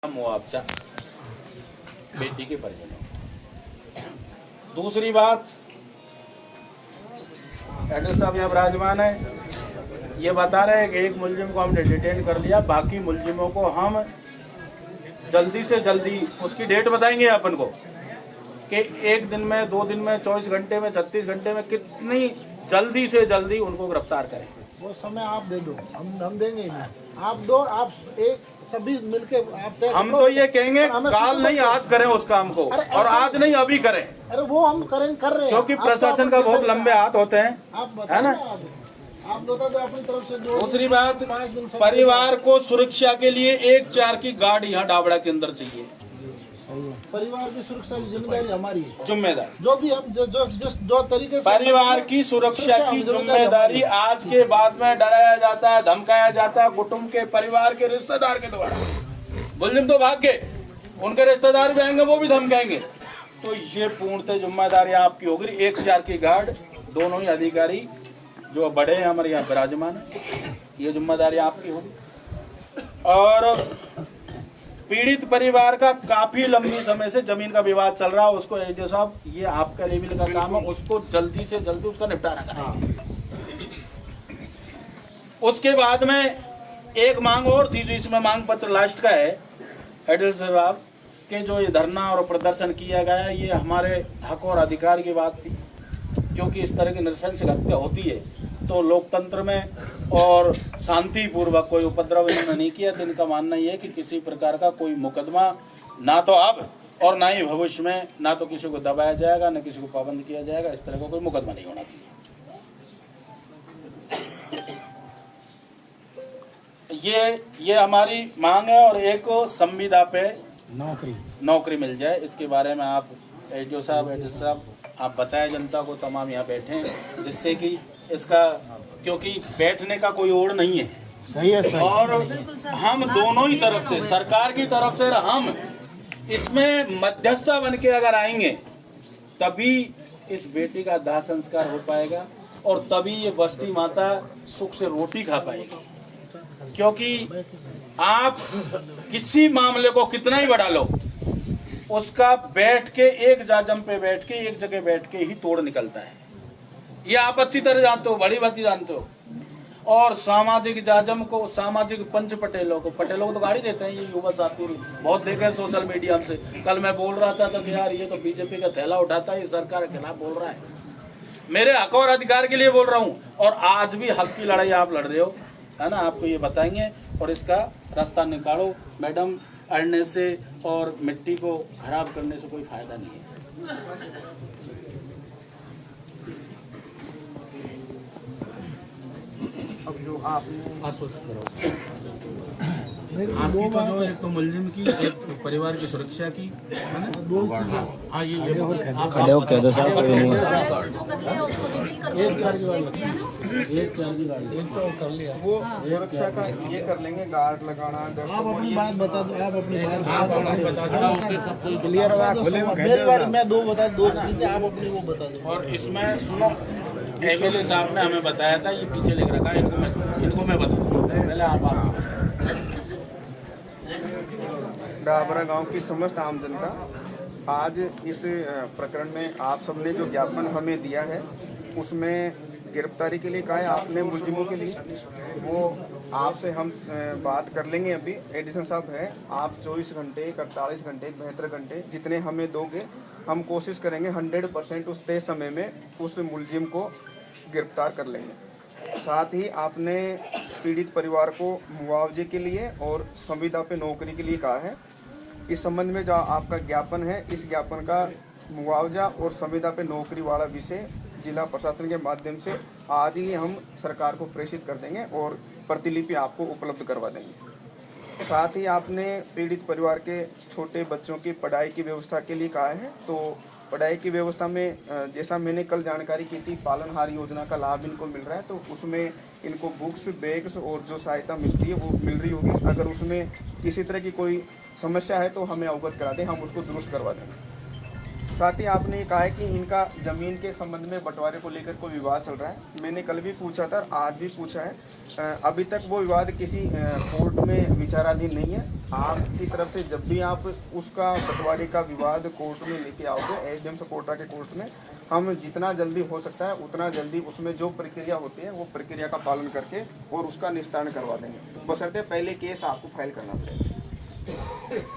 मुआवजा बेटी के परिजनों। दूसरी बात, एड्रेस साहब यहाँ विराजमान है, ये बता रहे हैं कि एक मुलजिम को हमने डिटेन कर लिया, बाकी मुलजिमों को हम जल्दी से जल्दी, उसकी डेट बताएंगे अपन को कि 1 दिन में, 2 दिन में, 24 घंटे में, 36 घंटे में, कितनी जल्दी से जल्दी उनको गिरफ्तार करें। वो समय आप दे दो, हम देंगे ही नहीं। आप दो, आप एक सभी मिलके आप हम तो ये कहेंगे काल नहीं आज करें उस काम को, और आज नहीं अभी करें। अरे वो हम कर रहे हैं, क्योंकि प्रशासन का बहुत लंबे हाथ होते हैं, है ना। आप बता दो अपनी तरफ से। दूसरी बात, परिवार को सुरक्षा के लिए 1-4 की गार्ड यहाँ डाबड़ा के अंदर चाहिए। परिवार की सुरक्षा की जिम्मेदारी हमारी है, जिम्मेदार जो भी हम जो तरीके से परिवार की सुरक्षा की जिम्मेदारी आज के बाद में डराया जाता है, धमकाया जाता है कुटुंब के, परिवार के, रिश्तेदार के द्वारा। मुलजिम तो भाग गए, उनके रिश्तेदार भी आएंगे, वो भी धमकाएंगे, तो ये पूर्णतः जिम्मेदारी आपकी होगी। 1-4 की गार्ड, दोनों ही अधिकारी जो बड़े हैं हमारे यहाँ विराजमान है, ये जिम्मेदारी आपकी होगी। और पीड़ित परिवार का काफी लंबी समय से जमीन का विवाद चल रहा है, उसको एडीओ साहब, ये आपका लेवल का काम है, उसको जल्दी से जल्दी उसका निपटारा करें। उसके बाद में एक मांग और थी, जो इसमें मांग पत्र लास्ट का है एडीओ साहब के, जो ये धरना और प्रदर्शन किया गया, ये हमारे हक और अधिकार की बात थी। क्योंकि इस तरह की नृशंस हत्या होती है तो लोकतंत्र में और शांतिपूर्वक कोई उपद्रव इन्होंने नहीं किया, तो इनका मानना ये है कि किसी प्रकार का कोई मुकदमा ना तो अब और ना ही भविष्य में, ना तो किसी को दबाया जाएगा, ना किसी को पाबंद किया जाएगा, इस तरह का कोई मुकदमा नहीं होना चाहिए। ये हमारी मांग है। और एक संविदा पे नौकरी मिल जाए, इसके बारे में आप एडीओ साहब आप बताएं जनता को, तमाम यहाँ बैठे हैं, जिससे कि इसका, क्योंकि बैठने का कोई और नहीं है। सही है, सही। और हम दोनों ही तरफ से, सरकार की तरफ से हम इसमें मध्यस्थता बन के अगर आएंगे, तभी इस बेटी का दाह संस्कार हो पाएगा और तभी ये बस्ती माता सुख से रोटी खा पाएगी। क्योंकि आप किसी मामले को कितना ही बढ़ा लो, उसका बैठ के एक जाजम पे बैठ के, एक जगह बैठ के ही तोड़ निकलता है। ये आप अच्छी तरह जानते हो, बड़ी बात जानते हो। और सामाजिक जाजम को, सामाजिक पंच पटेलों को तो गाड़ी देते हैं, ये युवा साथी बहुत देखे सोशल मीडिया से। कल मैं बोल रहा था कि यार ये तो बीजेपी का थैला उठाता है, ये सरकार के खिलाफ बोल रहा है। मेरे हक और अधिकार के लिए बोल रहा हूँ, और आज भी हक की लड़ाई आप लड़ रहे हो, है ना। आपको ये बताएंगे और इसका रास्ता निकालो। मैडम, अड़ने से और मिट्टी को खराब करने से कोई फायदा नहीं है। अब जो आपने आश्वस्त करो आपकी तो जो एक तो मुलजिम की, एक तो परिवार की सुरक्षा की, है ना। हाँ, ये खड़े हो कह दो साहब, कोई नहीं है। एक तो कर लिया, वो सुरक्षा का ये कर लेंगे, गार्ड लगाना। आप अपनी बात बता दो, आप अपनी बात क्लियर होगा। मैं दो चीजें आप अपनी वो बता दो। और इसमें सुनो, एमएलए साहब ने हमें बताया था, ये पीछे लिख रखा है, इनको मैं बता दूँ पहले। आप डाबरा गांव की समस्त आम जनता, आज इस प्रकरण में आप सबने जो ज्ञापन हमें दिया है, उसमें गिरफ्तारी के लिए कहा है आपने मुलजिमों के लिए, वो आपसे हम बात कर लेंगे। अभी एडिशन साहब हैं, आप 24 घंटे, 48 घंटे, 72 घंटे जितने हमें दोगे, हम कोशिश करेंगे 100% उस तय समय में उस मुलजिम को गिरफ्तार कर लेंगे। साथ ही आपने पीड़ित परिवार को मुआवजे के लिए और संविदा पे नौकरी के लिए कहा है। इस संबंध में जो आपका ज्ञापन है, इस ज्ञापन का मुआवजा और संविदा पे नौकरी वाला विषय जिला प्रशासन के माध्यम से आज ही हम सरकार को प्रेषित कर देंगे और प्रतिलिपि आपको उपलब्ध करवा देंगे। साथ ही आपने पीड़ित परिवार के छोटे बच्चों की पढ़ाई की व्यवस्था के लिए कहा है, तो पढ़ाई की व्यवस्था में जैसा मैंने कल जानकारी की थी, पालनहार योजना का लाभ इनको मिल रहा है, तो उसमें इनको बुक्स, बैग्स और जो सहायता मिलती है वो मिल रही होगी। अगर उसमें किसी तरह की कोई समस्या है तो हमें अवगत करा दें, हम उसको दुरुस्त करवा देंगे। साथ ही आपने ये कहा है कि इनका जमीन के संबंध में बंटवारे को लेकर कोई विवाद चल रहा है। मैंने कल भी पूछा था, आज भी पूछा है, अभी तक वो विवाद किसी कोर्ट में विचाराधीन नहीं है। आपकी तरफ से जब भी आप उसका बंटवारे का विवाद कोर्ट में लेके आओगे, एसडीएम से कोर्टा के कोर्ट में, हम जितना जल्दी हो सकता है उतना जल्दी उसमें जो प्रक्रिया होती है वो प्रक्रिया का पालन करके और उसका निस्तारण करवा देंगे, बशर्ते पहले केस आपको फाइल करना पड़ेगा।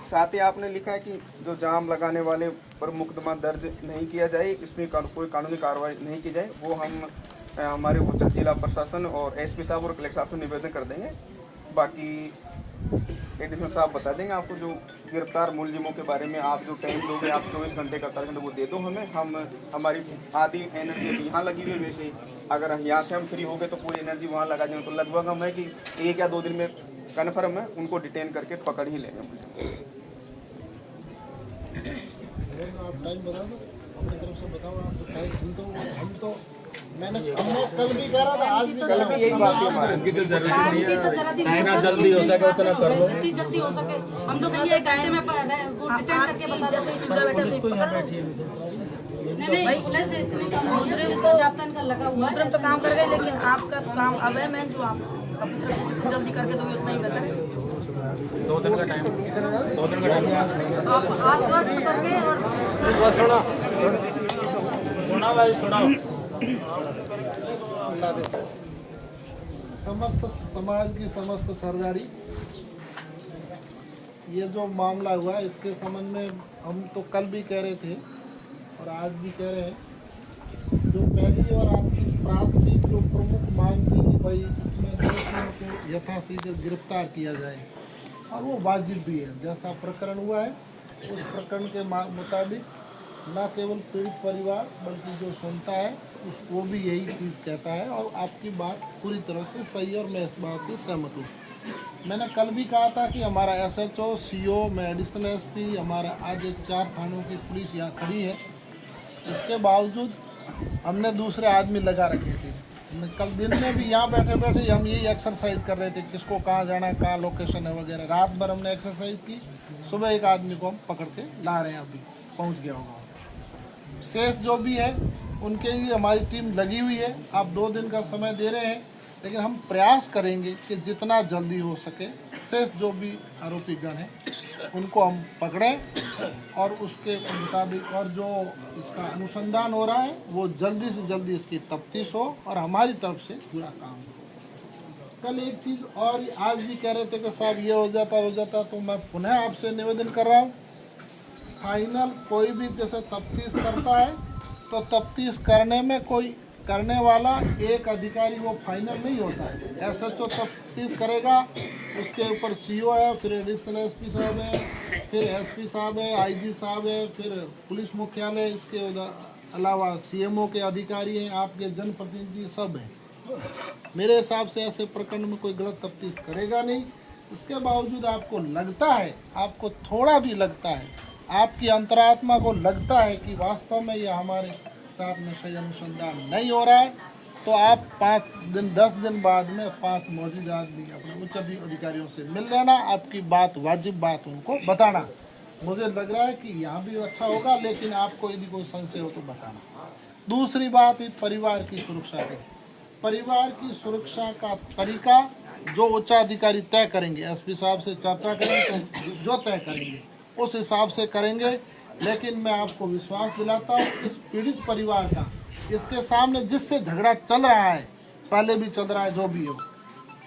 साथ ही आपने लिखा है कि जो जाम लगाने वाले पर मुकदमा दर्ज नहीं किया जाए, इसमें कोई कानूनी कार्रवाई नहीं की जाए, वो हम हमारे उच्च जिला प्रशासन और एसपी साहब और कलेक्टर साहब से निवेदन कर देंगे। बाकी एडिशनल साहब बता देंगे आपको जो गिरफ्तार मुलजिमों के बारे में। आप जो टाइम दोगे, आप 24 घंटे का 48 घंटे वो दे दो हमें, हम हमारी आधी एनर्जी यहाँ लगी हुई है। वैसे अगर यहाँ से हम फ्री हो गए तो पूरी एनर्जी वहाँ लगा देंगे, तो लगभग हम है कि 1 या 2 दिन में कन्फर्म है उनको डिटेन करके पकड़ ही लेंगे। आप टाइम बता दो, अपनी तरफ से बताओ। आप टाइम तो हम तो हमने कल भी कह रहा था, आज भी कल भी यही बात है हमारे टाइम की तो जल्दी हो सके उतना कर लो, जितनी जल्दी हो सके। हम तो कहिए 1 घंटे में वो डिटेन करके बता दो। नहीं पुलिस इतनी कम जाप्ता इनका लगा हुआ है, तो काम कर गए, लेकिन आपका काम अब है, मैं जो आप अपनी तरफ से जल्दी करके दोगे उतना ही बेहतर है। 2 दिन का टाइम, आप आश्वस्त करके और सुनाओ। समस्त समाज की समस्त सरदारी, ये जो मामला हुआ इसके संबंध में हम तो कल भी कह रहे थे और आज भी कह रहे हैं, जो पहली और आपकी प्राथमिक जो प्रमुख मांग थी कि भाई इसमें दोषियों को यथाशीघ्र गिरफ्तार किया जाए, और वो वाजिब भी है। जैसा प्रकरण हुआ है उस प्रकरण के मुताबिक न केवल पीड़ित परिवार बल्कि जो सुनता है वो भी यही चीज़ कहता है, और आपकी बात पूरी तरह से सही और मैं इस बात से सहमत हूँ। मैंने कल भी कहा था कि हमारा SHO, CO, मैं एडिशनल SP, हमारा आज 4 थानों की पुलिस यहाँ खड़ी है, इसके बावजूद हमने दूसरे आदमी लगा रखे थे। कल दिन में भी यहाँ बैठे बैठे हम यही एक्सरसाइज कर रहे थे, किसको कहाँ जाना है, कहाँ लोकेशन है वगैरह। रात भर हमने एक्सरसाइज की, सुबह एक आदमी को हम पकड़ के ला रहे हैं, अभी पहुँच गया होगा। शेष जो भी है उनके लिए हमारी टीम लगी हुई है। आप 2 दिन का समय दे रहे हैं, लेकिन हम प्रयास करेंगे कि जितना जल्दी हो सके शेष जो भी आरोपी गण हैं उनको हम पकड़ें, और उसके मुताबिक और जो इसका अनुसंधान हो रहा है वो जल्दी से जल्दी इसकी तफ्तीश हो और हमारी तरफ से पूरा काम हो। कल एक चीज़ और आज भी कह रहे थे कि साहब ये हो जाता, तो मैं पुनः आपसे निवेदन कर रहा हूँ, फाइनल कोई भी जैसे तफ्तीश करता है तो तफ्तीश करने में कोई करने वाला एक अधिकारी वो फाइनल नहीं होता है। SHO तफ्तीश करेगा, उसके ऊपर CO है, फिर एडिशनल SP साहब है, फिर SP साहब है, IG साहब है, फिर पुलिस मुख्यालय, इसके अलावा CMO के अधिकारी हैं, आपके जनप्रतिनिधि सब हैं। मेरे हिसाब से ऐसे प्रकरण में कोई गलत तफ्तीश करेगा नहीं। इसके बावजूद आपको लगता है, आपको थोड़ा भी लगता है, आपकी अंतरात्मा को लगता है कि वास्तव में यह हमारे साथ में सही अनुसंधान नहीं हो रहा है, तो आप 5 दिन 10 दिन बाद में 5 मौजूदा आदमी अपने उच्च अधिकारियों से मिल लेना, आपकी बात वाजिब बात उनको बताना। मुझे लग रहा है कि यहाँ भी अच्छा होगा, लेकिन आपको यदि कोई संशय हो तो बताना। दूसरी बात है परिवार की सुरक्षा की। परिवार की सुरक्षा का तरीका जो उच्च अधिकारी तय करेंगे, SP साहब से चर्चा करेंगे तो जो तय करेंगे उस हिसाब से करेंगे। लेकिन मैं आपको विश्वास दिलाता हूँ, इस पीड़ित परिवार का इसके सामने जिससे झगड़ा चल रहा है, पहले भी चल रहा है, जो भी हो,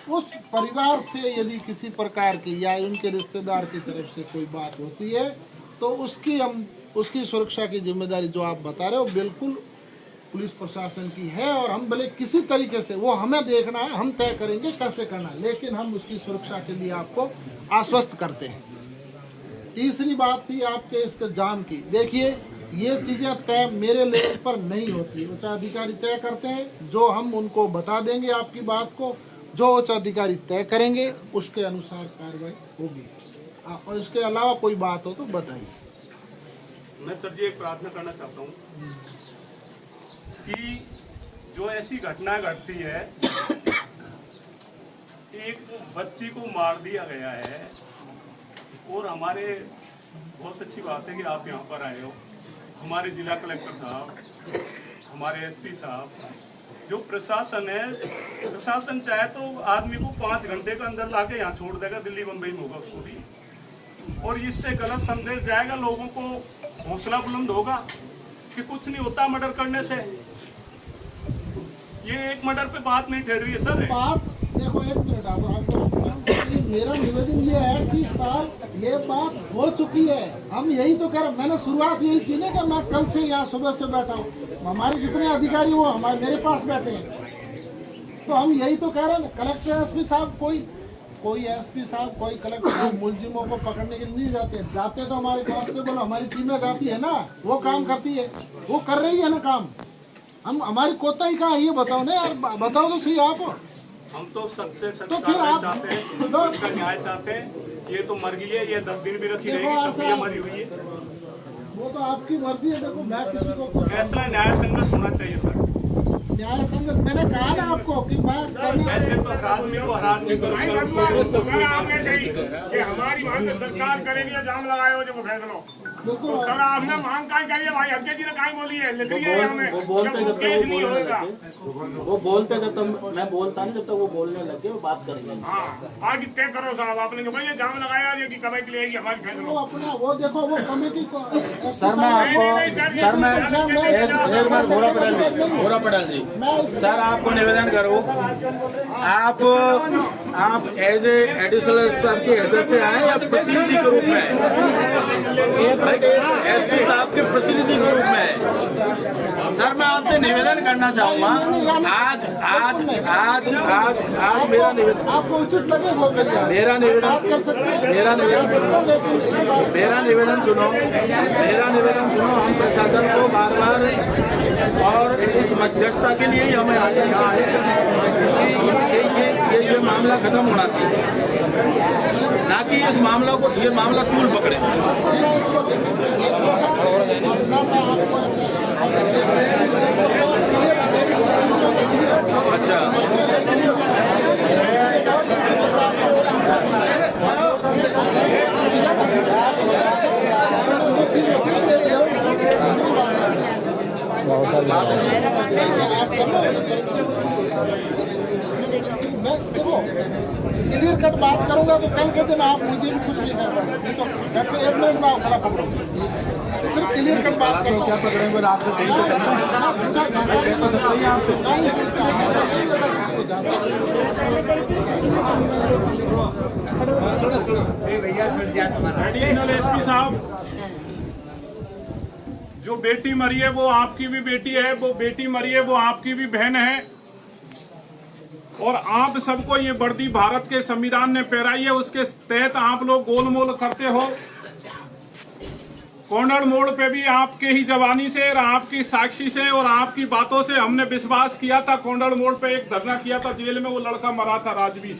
उस परिवार से यदि किसी प्रकार की या उनके रिश्तेदार की तरफ से कोई बात होती है तो उसकी सुरक्षा की जिम्मेदारी जो आप बता रहे हो बिल्कुल पुलिस प्रशासन की है, और हम भले किसी तरीके से वो हमें देखना है, हम तय करेंगे कैसे करना है, लेकिन हम उसकी सुरक्षा के लिए आपको आश्वस्त करते हैं। तीसरी बात थी आपके इसके जाम की। देखिए ये चीज़ें तय मेरे लेवल पर नहीं होती, उच्च अधिकारी तय करते हैं, जो हम उनको बता देंगे आपकी बात को, जो उच्च अधिकारी तय करेंगे उसके अनुसार कार्रवाई होगी। और इसके अलावा कोई बात हो तो बताइए। मैं सर जी एक प्रार्थना करना चाहता हूँ कि जो ऐसी घटना घटती है, एक बच्ची को मार दिया गया है, और हमारे बहुत अच्छी बात है कि आप यहाँ पर आए हो, हमारे जिला कलेक्टर साहब, हमारे एसपी साहब, जो प्रशासन है, प्रशासन चाहे तो आदमी को 5 घंटे के अंदर लाके यहाँ छोड़ देगा, दिल्ली बम्बई में होगा उसको भी, और इससे गलत संदेश जाएगा, लोगों को हौसला बुलंद होगा कि कुछ नहीं होता मर्डर करने से। ये एक मर्डर पे बात नहीं ठहर रही है सर। बात देखो, एक मिनट आपको मेरा निवेदन ये है कि साहब ये बात हो चुकी है, हम यही तो कह रहे, मैंने शुरुआत यही की ना कि मैं कल से यहाँ सुबह से बैठा हूँ, हमारे जितने अधिकारी वो हमारे मेरे पास बैठे हैं, तो हम यही तो कह रहे हैं। कलेक्टर एसपी साहब कोई एसपी साहब कोई कलेक्टर मुलजिमों को पकड़ने के लिए नहीं जाते तो हमारे कांस्टेबल हमारी टीमें जाती है ना, वो काम करती है, वो कर रही है ना काम। हम हमारी कोताही कहाँ है ये बताओ ना यार, बताओ तो सही आप। हम तो सख्त से सख्त तो फिर आप चाहते हैं, इसका न्याय चाहते हैं। ये तो मर गई है, ये 10 दिन भी रखी रहेगी, तब ये मरी हुई है। वो तो आपकी मर्जी है। देखो मैं किसी को फैसला न्याय संगत होना चाहिए सर। न्याय संगत मैंने कहा ना आपको कि मैं वैसे तो हर आदमी को आपने कही कि हमारी मांग सरकार करेगी, जाम लगाए हो जब फैसला। तो सर आपने मांग काय करी है भाई, हत्या जी ने काय बोली है, लिख रही है हमें, वो केस नहीं होगा। वो बोलते जब तक मैं बोलता नहीं, जब तक वो बोलने लगे वो बात करेंगे। हाँ आज तय करो साहब, आपने जो भाई ये जाम लगाया ये की कमाई के लिए हमारी फैसला। वो अपना वो देखो वो कमेटी को सर मैं आपको सर मैं एक बार घोड़ा पटेल जी सर आपको निवेदन करूँ, आप एज एडिशनल स्टाफ के हैसियत से आए या प्रतिनिधि के रूप में? एसपी साहब के प्रतिनिधि के रूप में सर मैं आपसे निवेदन करना चाहूँगा, आज मेरा निवेदन आपको उचित लगे वो करिए, मेरा निवेदन सुनो, हम प्रशासन को बार और इस मध्यस्थता के लिए ही हमें आगे यहाँ आए कि ये मामला खत्म होना चाहिए, ना कि इस मामला को ये मामला तूल पकड़े। अच्छा मैं देखो क्लियर कट बात करूंगा तो कल के दिन आप मुझे भी कुछ नहीं कर पाएंगे, नहीं तो कट से 1 मिनट में आप खड़ा पकड़ो, सिर्फ क्लियर कट बात करो। क्या पकड़ेंगे आपसे एडिशनल एसपी साहब, जो बेटी मरी है वो आपकी भी बेटी है, वो बेटी मरी है वो आपकी भी बहन है, और आप सबको ये वर्दी भारत के संविधान ने पहनाई है, उसके तहत आप लोग गोलमोल करते हो। कोंडार मोड़ पे भी आपके ही जवानी से और आपकी साक्षी से और आपकी बातों से हमने विश्वास किया था। कोंडार मोड़ पे एक धरना किया था, जेल में वो लड़का मरा था राजवीर।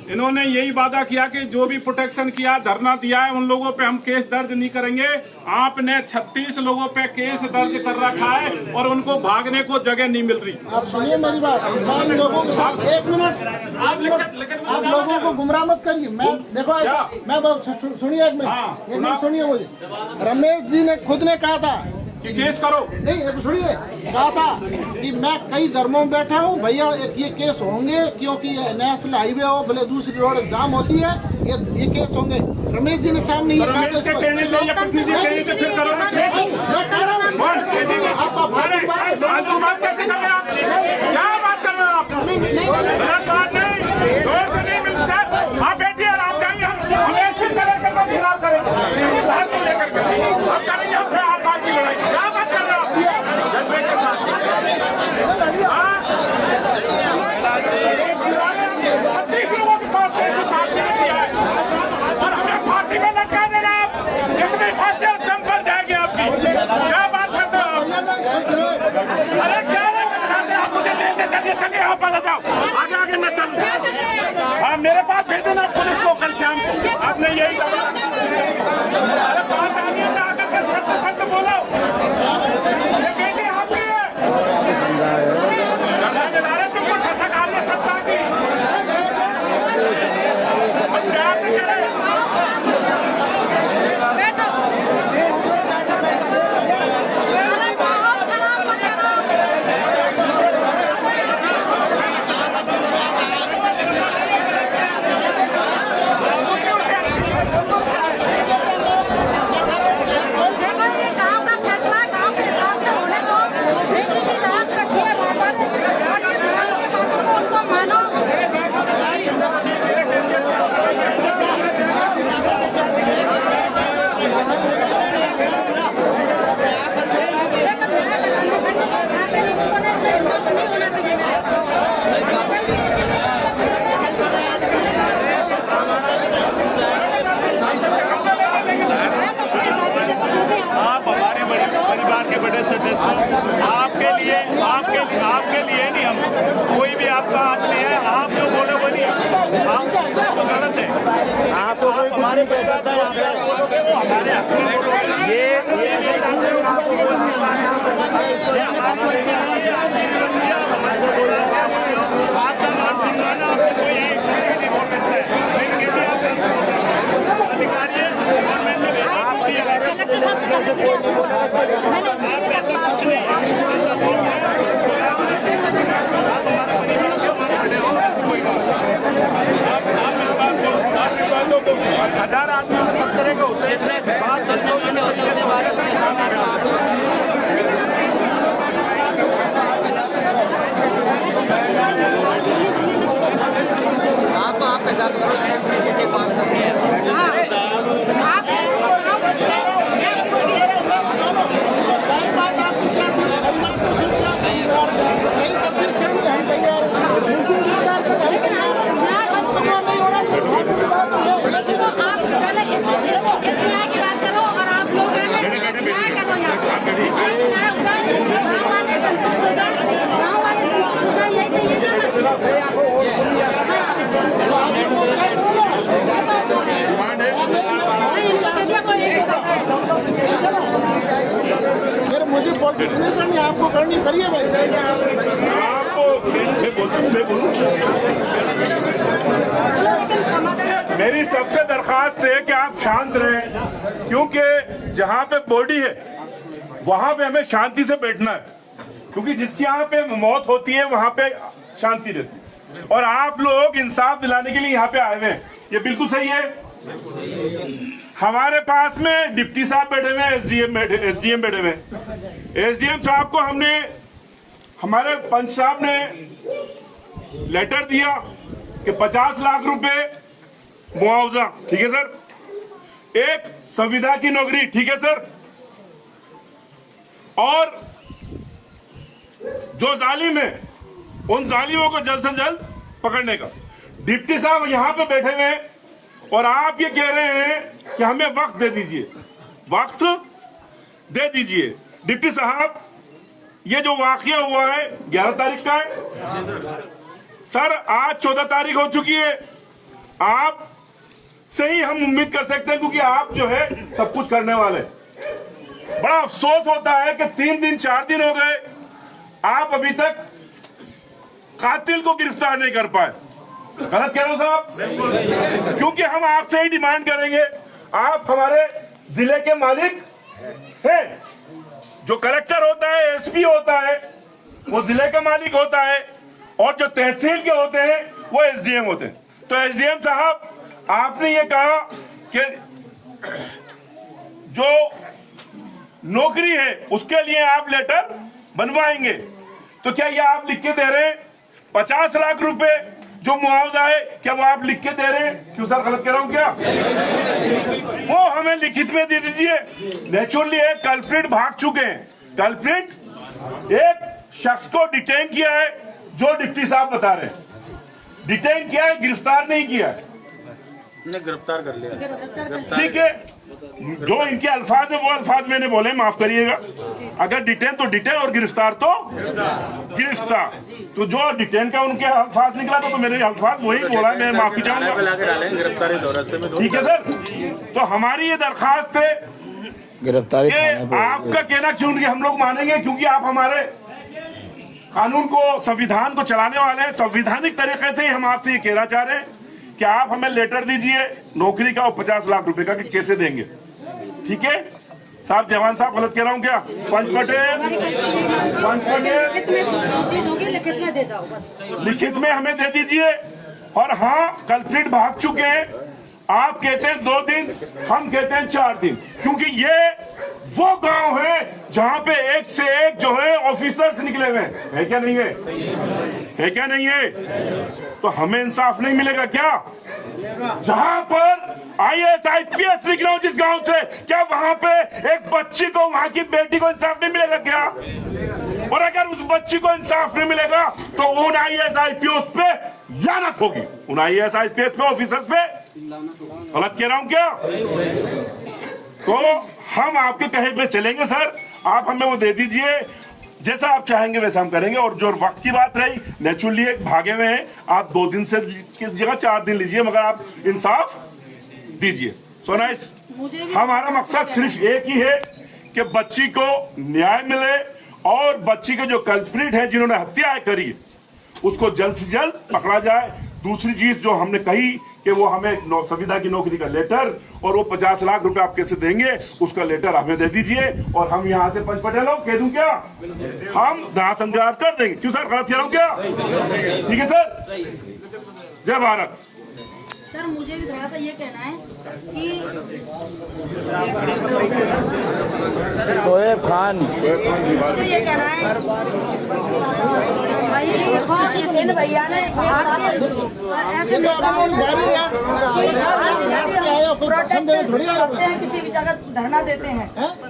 इन्होंने यही वादा किया कि जो भी प्रोटेक्शन किया, धरना दिया है, उन लोगों पे हम केस दर्ज नहीं करेंगे। आपने 36 लोगों पे केस दर्ज कर रखा है और उनको भागने को जगह नहीं मिल रही। आप सुनिए मेरी बात, लोगों को 1 मिनट आप लोगों को गुमराह मत करिए। मैं देखो मैं सुनिए 1 मिनट सुनिए, मुझे रमेश जी ने खुद ने कहा था कि केस करो। नहीं सुनिए, कहा था कि मैं कई धर्मों में बैठा हूँ भैया, ये केस होंगे, क्योंकि ये नेशनल हाईवे हो, भले दूसरी रोड जाम होती है, ये केस होंगे। रमेश जी ने सामने ये कहा था। आगे मैं चल, हाँ मेरे पास भेज देना पुलिस को कल शाम। आपने यही बात आगे आकर के सत्य बोलो, ये बेटी आपकी है, तुमको ठसक आ रही है सत्ता की। प्यार नहीं करे आपका मान सम्मान आपको कोई एक सेकंड नहीं बोल सकता है, लेकिन कैसे आप अधिकारी है गवर्नमेंट में कलेक्टर साहब से हजार आदमी में सब करेगा उसे बात संतोष आप ऐसा करो के पास सकते हैं मुझे पॉलिटिक्स करनी आपको करनी करिए भाई। मेरी सबसे दरखास्त है कि आप शांत रहें, क्योंकि जहाँ पे बॉडी है वहां पे हमें शांति से बैठना है, क्योंकि जिसकी यहाँ पे मौत होती है वहां पे शांति रहती है, और आप लोग इंसाफ दिलाने के लिए यहाँ पे आए हुए हैं, ये बिल्कुल सही है। हमारे पास में डिप्टी साहब बैठे हुए हैं, एसडीएम बैठे हुए हैं। एसडीएम साहब को हमने, हमारे पंच साहब ने लेटर दिया कि 50 लाख रुपए मुआवजा, ठीक है सर, एक संविदा की नौकरी, ठीक है सर, और जो जालिम है उन जालिमों को जल्द से जल्द पकड़ने का। डिप्टी साहब यहां पे बैठे हुए हैं और आप ये कह रहे हैं कि हमें वक्त दे दीजिए, वक्त दे दीजिए। डिप्टी साहब, ये जो वाकया हुआ है 11 तारीख का है सर, आज 14 तारीख हो चुकी है। आप से ही हम उम्मीद कर सकते हैं, क्योंकि आप जो है सब कुछ करने वाले। बड़ा अफसोस होता है कि 3 दिन 4 दिन हो गए, आप अभी तक कातिल को गिरफ्तार नहीं कर पाए। गलत कह रहे हो साहब, क्योंकि हम आपसे ही डिमांड करेंगे, आप हमारे जिले के मालिक हैं। जो कलेक्टर होता है, एसपी होता है, वो जिले का मालिक होता है, और जो तहसील के होते हैं वो एसडीएम होते हैं। तो एसडीएम साहब, आपने ये कहा कि जो नौकरी है उसके लिए आप लेटर बनवाएंगे, तो क्या ये आप लिख के दे रहे हैं? 50 लाख रुपए जो मुआवजा है, क्या वो आप लिख के दे रहे हैं? क्यों सर, गलत कह रहा हूं क्या? वो हमें लिखित में दे दीजिए। नेचुरली एक कल्प्रिट भाग चुके हैं, कल्प्रिट एक शख्स को डिटेन किया है, जो डिप्टी साहब बता रहे हैं, डिटेन किया है, गिरफ्तार नहीं किया है। गिरफ्तार कर लिया, ठीक है, जो इनके अल्फाज है वो अल्फाज मैंने बोले, माफ करिएगा। अगर डिटेन तो डिटेन और गिरफ्तार तो गिरफ्तार। तो जो डिटेन का उनके अल्फाज निकला तो मेरे अल्फाज वही बोला, मैं माफी चाहूंगा। ठीक है सर, तो हमारी ये दरखास्त है गिरफ्तारी आपका कहना क्यों नहीं हम लोग मानेंगे, क्योंकि आप हमारे कानून को, संविधान को चलाने वाले हैं। संवैधानिक तरीके से ही हम आपसे ये कहना चाह रहे हैं कि आप हमें लेटर दीजिए नौकरी का और 50 लाख रुपए का, कि कैसे देंगे। ठीक है साहब, जवान साहब, गलत कह रहा हूँ क्या? पंच पटेल लिखित में दे जाओ, बस लिखित में हमें दे दीजिए। और हाँ, कल्प्रिट भाग चुके हैं, आप कहते हैं 2 दिन, हम कहते हैं 4 दिन, क्योंकि ये वो गांव है जहां पे एक से एक जो है ऑफिसर्स निकले हुए है क्या नहीं है? है क्या नहीं है? तो हमें इंसाफ नहीं मिलेगा क्या? जहां पर IAS IPS निकले हो जिस गांव से, क्या वहां पे एक बच्ची को, वहां की बेटी को इंसाफ नहीं मिलेगा क्या? और अगर उस बच्ची को इंसाफ नहीं मिलेगा तो उन IAS IPS पे लानत होगी, उन IAS IPS पे, ऑफिसर्स पे। गलत कह रहा हूं क्या? तो हम आपके कहे पे चलेंगे सर, आप हमें वो दे दीजिए, जैसा आप चाहेंगे वैसा हम करेंगे। और जो वक्त की बात रही, नेचुरली एक भागे हुए हैं, आप 2 दिन से किस जगह 4 दिन लीजिए, मगर आप इंसाफ दीजिए। सोनाइस, हमारा मकसद सिर्फ एक ही है कि बच्ची को न्याय मिले और बच्ची के जो कल्प्रिट है जिन्होंने हत्या करी उसको जल्द से जल्द पकड़ा जाए। दूसरी चीज जो हमने कही कि वो हमें संविदा की नौकरी का लेटर और वो 50 लाख रुपए आप कैसे देंगे उसका लेटर हमें दे दीजिए और हम यहाँ से पंच पटेलों कह दूं क्या हम दाह संस्कार कर देंगे। क्यों सर, गलत कह रहा हूं क्या? ठीक है सर, जय भारत। सर मुझे भी थोड़ा सा ये कहना है कि शोएब खान मुझे ये कहना है भाई देखो इन भैया ने ऐसे प्रोटेस्ट करते हैं, किसी भी जगह धरना देते हैं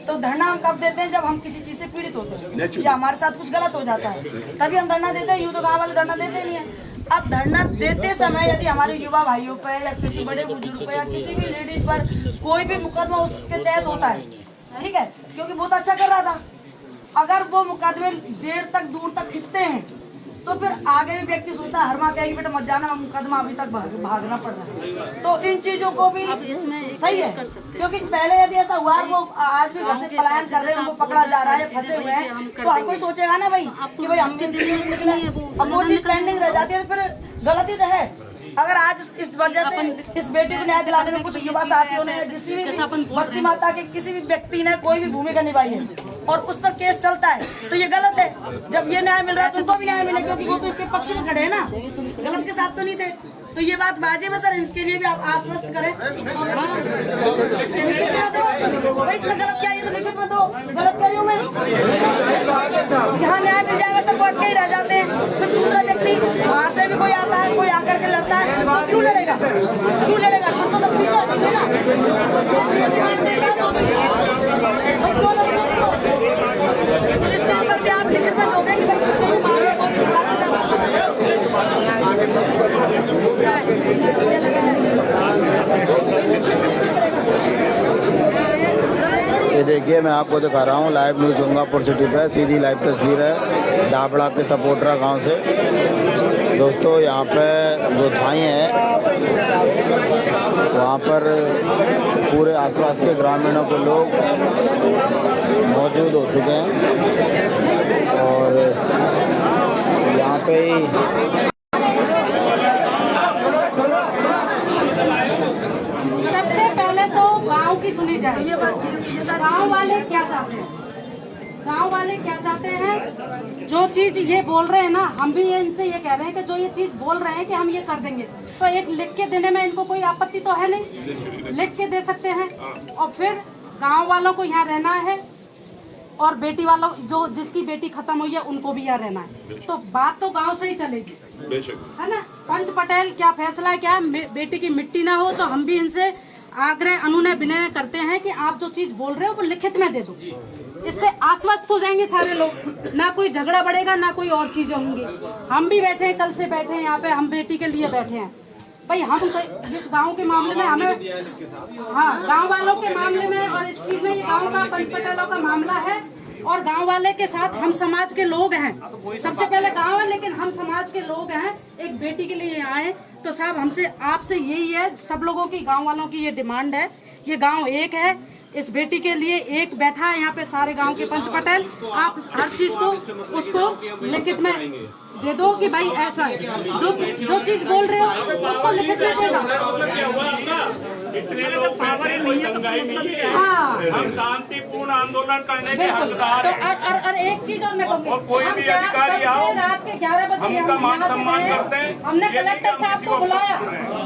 तो धरना हम कब देते हैं जब हम किसी चीज से पीड़ित होते हैं या हमारे साथ कुछ गलत हो जाता है तभी हम धरना देते हैं। यूं तो गाँव वाले धरना देते नहीं है। अब धरना देते समय यदि हमारे युवा भाइयों पर या किसी बड़े बुजुर्ग पर या किसी भी लेडीज पर कोई भी मुकदमा उसके तहत होता है, ठीक है, क्योंकि बहुत अच्छा कर रहा था, अगर वो मुकदमे देर तक दूर तक खींचते हैं तो फिर आगे भी व्यक्ति सोचता है हर माँ कहेगी बेटा मत जाना, मुकदमा अभी तक भागना पड़ रहा है। तो इन चीजों को भी सही है, क्योंकि पहले यदि ऐसा हुआ वो आज भी घर से पलायन कर रहे हैं, उनको पकड़ा जा रहा है, फंसे हुए हैं, तो हर कोई सोचेगा ना भाई कि भाई हम भी दिल्ली से निकले। अब वो चीज पेंडिंग रह जाती है तो फिर गलती तो है। अगर आज इस वजह से इस बेटी को न्याय दिलाने में कुछ युवा साथियों ने जिसकी भी बस्ती माता के किसी भी व्यक्ति ने कोई भी भूमिका निभाई है और उस पर केस चलता है तो ये गलत है। जब ये न्याय मिल रहा है तो उनको भी न्याय मिले, क्योंकि वो तो इसके पक्ष में खड़े हैं ना, गलत के साथ तो नहीं थे। तो ये बात वाजिब है सर, इसके लिए भी आप आश्वस्त करें। भाई इसमें गलत क्या है, ये तो लिखित में दो, गलत कर रही हूँ मैं। यहाँ न्याय मिल जाएगा सर, वो अटके ही रह जाते हैं। फिर दूसरा व्यक्ति बाहर से भी कोई आता है, कोई आकर के लड़ता है, तो क्यों लड़ेगा, क्यों लड़ेगा? हम तो सब पीछे हटेंगे ना, इस चीज पर भी आप लिखित में दोगे कि ये देखिए मैं आपको दिखा रहा हूँ लाइव न्यूज़ गंगापुर सिटी पे सीधी लाइव तस्वीर है दाबड़ा के सपोर्टरा गांव से। दोस्तों यहाँ पे जो थाई है वहाँ पर पूरे आसपास के ग्रामीणों के लोग मौजूद हो चुके हैं और यहाँ पे ही की सुनी जाए। गाँव वाले क्या चाहते हैं, गाँव वाले क्या चाहते हैं, जो चीज ये बोल रहे हैं ना, हम भी इनसे ये कह रहे हैं कि जो ये चीज बोल रहे हैं कि हम ये कर देंगे, तो एक लिख के देने में इनको कोई आपत्ति तो है नहीं, लिख के दे सकते हैं। और फिर गाँव वालों को यहाँ रहना है और बेटी वालों जो जिसकी बेटी खत्म हुई है उनको भी यहाँ रहना है, तो बात तो गाँव से ही चलेगी, है ना। पंच पटेल क्या फैसला है, क्या बेटी की मिट्टी ना हो, तो हम भी इनसे आग्रह अनुनय विनय करते हैं कि आप जो चीज बोल रहे हो वो लिखित में दे दो, इससे आश्वस्त हो जाएंगे सारे लोग, ना कोई झगड़ा बढ़ेगा ना कोई और चीजें होंगी। हम भी बैठे हैं, कल से बैठे हैं यहाँ पे, हम बेटी के लिए बैठे हैं भाई। हम इस गांव के मामले में हमें, हाँ गांव वालों के मामले में और इस चीज में ये गांव का पंच पटेलों का मामला है और गांव वाले के साथ हम समाज के लोग हैं, सबसे पहले गांव है लेकिन हम समाज के लोग हैं, एक बेटी के लिए आए। तो साहब हमसे आपसे यही है, सब लोगों की गांव वालों की ये डिमांड है, ये गांव एक है, इस बेटी के लिए एक बैठा है यहाँ पे सारे गांव के पंच पटेल, आप हर चीज को उसको लिखित में दे दो कि भाई ऐसा है, जो चीज बोल रहे हो उसको लिखित में दे दो। इतने लोग हम शांतिपूर्ण आंदोलन करने के हकदार हैं। और एक चीज और मैं कहूँगी, और कोई भी अधिकारी आओ, रात के 11 बजे हम मान सम्मान करते हैं। हमने कलेक्टर साहब को बुलाया,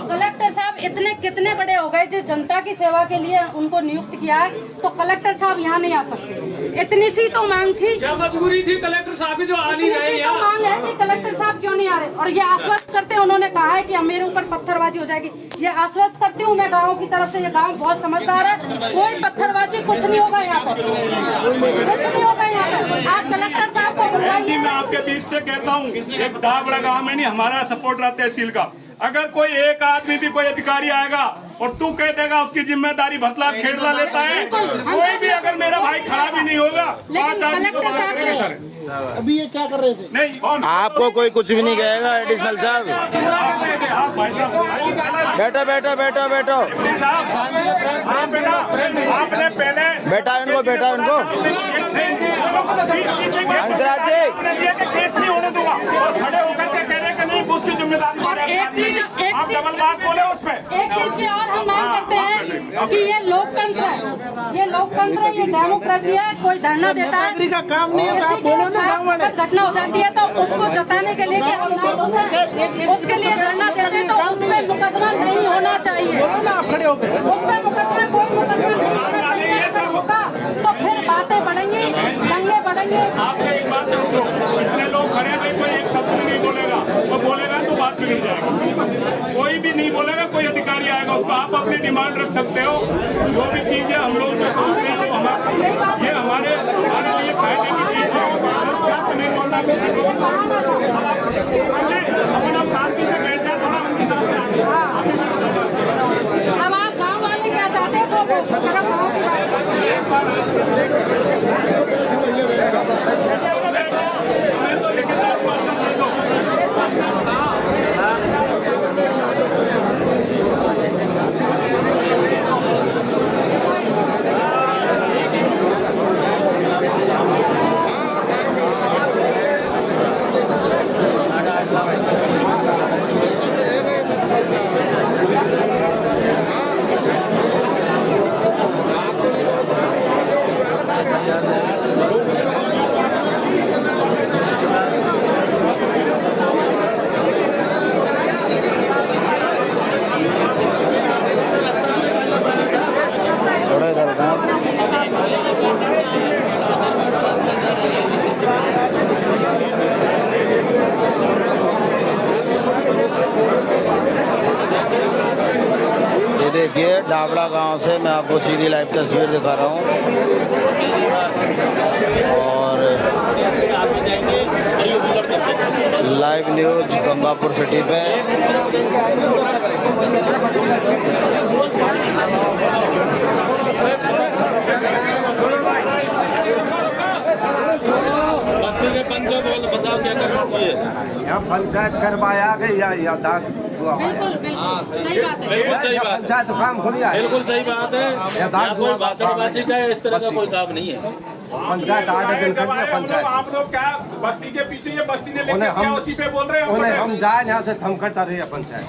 कलेक्टर साहब इतने कितने बड़े हो गए जिस जनता की सेवा के लिए उनको नियुक्त किया है, तो कलेक्टर साहब यहाँ नहीं आ सकते। इतनी सी तो मांग थी, क्या मजबूरी थी कलेक्टर साहब की जो आ नहीं रहे हैं? तो मांग है कि कलेक्टर साहब क्यों नहीं आ रहे, और ये आश्वस्त करते हैं, उन्होंने कहा है कि अब मेरे ऊपर पत्थरबाजी हो जाएगी। ये आश्वस्त करती हूँ मैं गाँव की तरफ से, ये गाँव बहुत समझदार है, कोई पत्थरबाजी कुछ नहीं होगा यहाँ पर, कुछ नहीं होगा यहाँ पर। आप कलेक्टर साहब को बुलवाइए। मैं आपके बीच से कहता हूँ, एक दाबड़ा गाँव में नहीं, हमारा सपोर्ट रहा तहसील का, अगर कोई एक आदमी भी कोई अधिकारी आएगा और तू कह देगा उसकी जिम्मेदारी भरतला खेड़ला लेता है। कोई भी अगर मेरा भाई खड़ा भी नहीं होगा, 5 आदमी को बात करें सर। अभी ये क्या कर रहे थे? नहीं, आपको कोई कुछ भी नहीं कहेगा एडिशनल साहब। बैठो बैठो बैठो बैठो, आपने पहले बैठा इनको, बैठा इनको। हंसराज जी, केस नहीं होने दूंगा और खड़े होकर के कह रहे कि नहीं उसकी जिम्मेदारी। और एक चीज आप डबल बात बोले उसमें। एक चीज की और हम मांग करते हैं कि ये लोकतंत्र है, ये लोकतंत्र है, ये डेमोक्रेसी है। कोई धरना देता है का काम नहीं है, आप बोलो ना गाँव वाले। घटना हो जाती है तो उसको जताने के लिए कि हम उसके लिए धरना देते हैं, तो उसमें मुकदमा नहीं होना चाहिए। बोलो ना आप खड़े हो गए। उसमें मुकदमा कोई मुकदमा नहीं होना चाहिए। ऐसा होगा तो फिर बातें बढ़ेंगी, दंगे बढ़ेंगे। आपको एक बात समझो, इतने लोग खड़े हैं, कोई एक शब्द भी नहीं बोलेगा, वो बोलेगा तो बात बिगड़ जाएगी। कोई भी नहीं बोलेगा, कोई अधिकारी आएगा, उसको आप अपनी डिमांड रख सकते हो। जो भी चीजें हम लोग जो सोचते हैं ये हमारे लिए फायदे की चीज है। शब्द नहीं बोलना, अपना शांति से बैठ जाए, थोड़ा उनकी तरफ से आगे। अब आप गाँव वाले क्या चाहते हैं तो गाँव की देखिए डाबड़ा गांव से मैं आपको सीधी लाइव तस्वीर दिखा रहा हूं और लाइव न्यूज गंगापुर सिटी पे। यहाँ पंचायत करवाया गया या दाग बिल्कुल बिल्कुल सही बात है। बिल्कुल सही बात, पंचायत काम खुलिया है। बिल्कुल सही बात है। यहाँ कोई भाषणबाजी का इस तरह का कोई काम नहीं है। पंचायत 8 दिन कर दिया पंचायत। आप लोग क्या बस्ती के पीछे ये बस्ती ने लेके क्या उसी पे बोल रहे हैं? उन्हें हम जाए यहाँ से थम करता रहे पंचायत।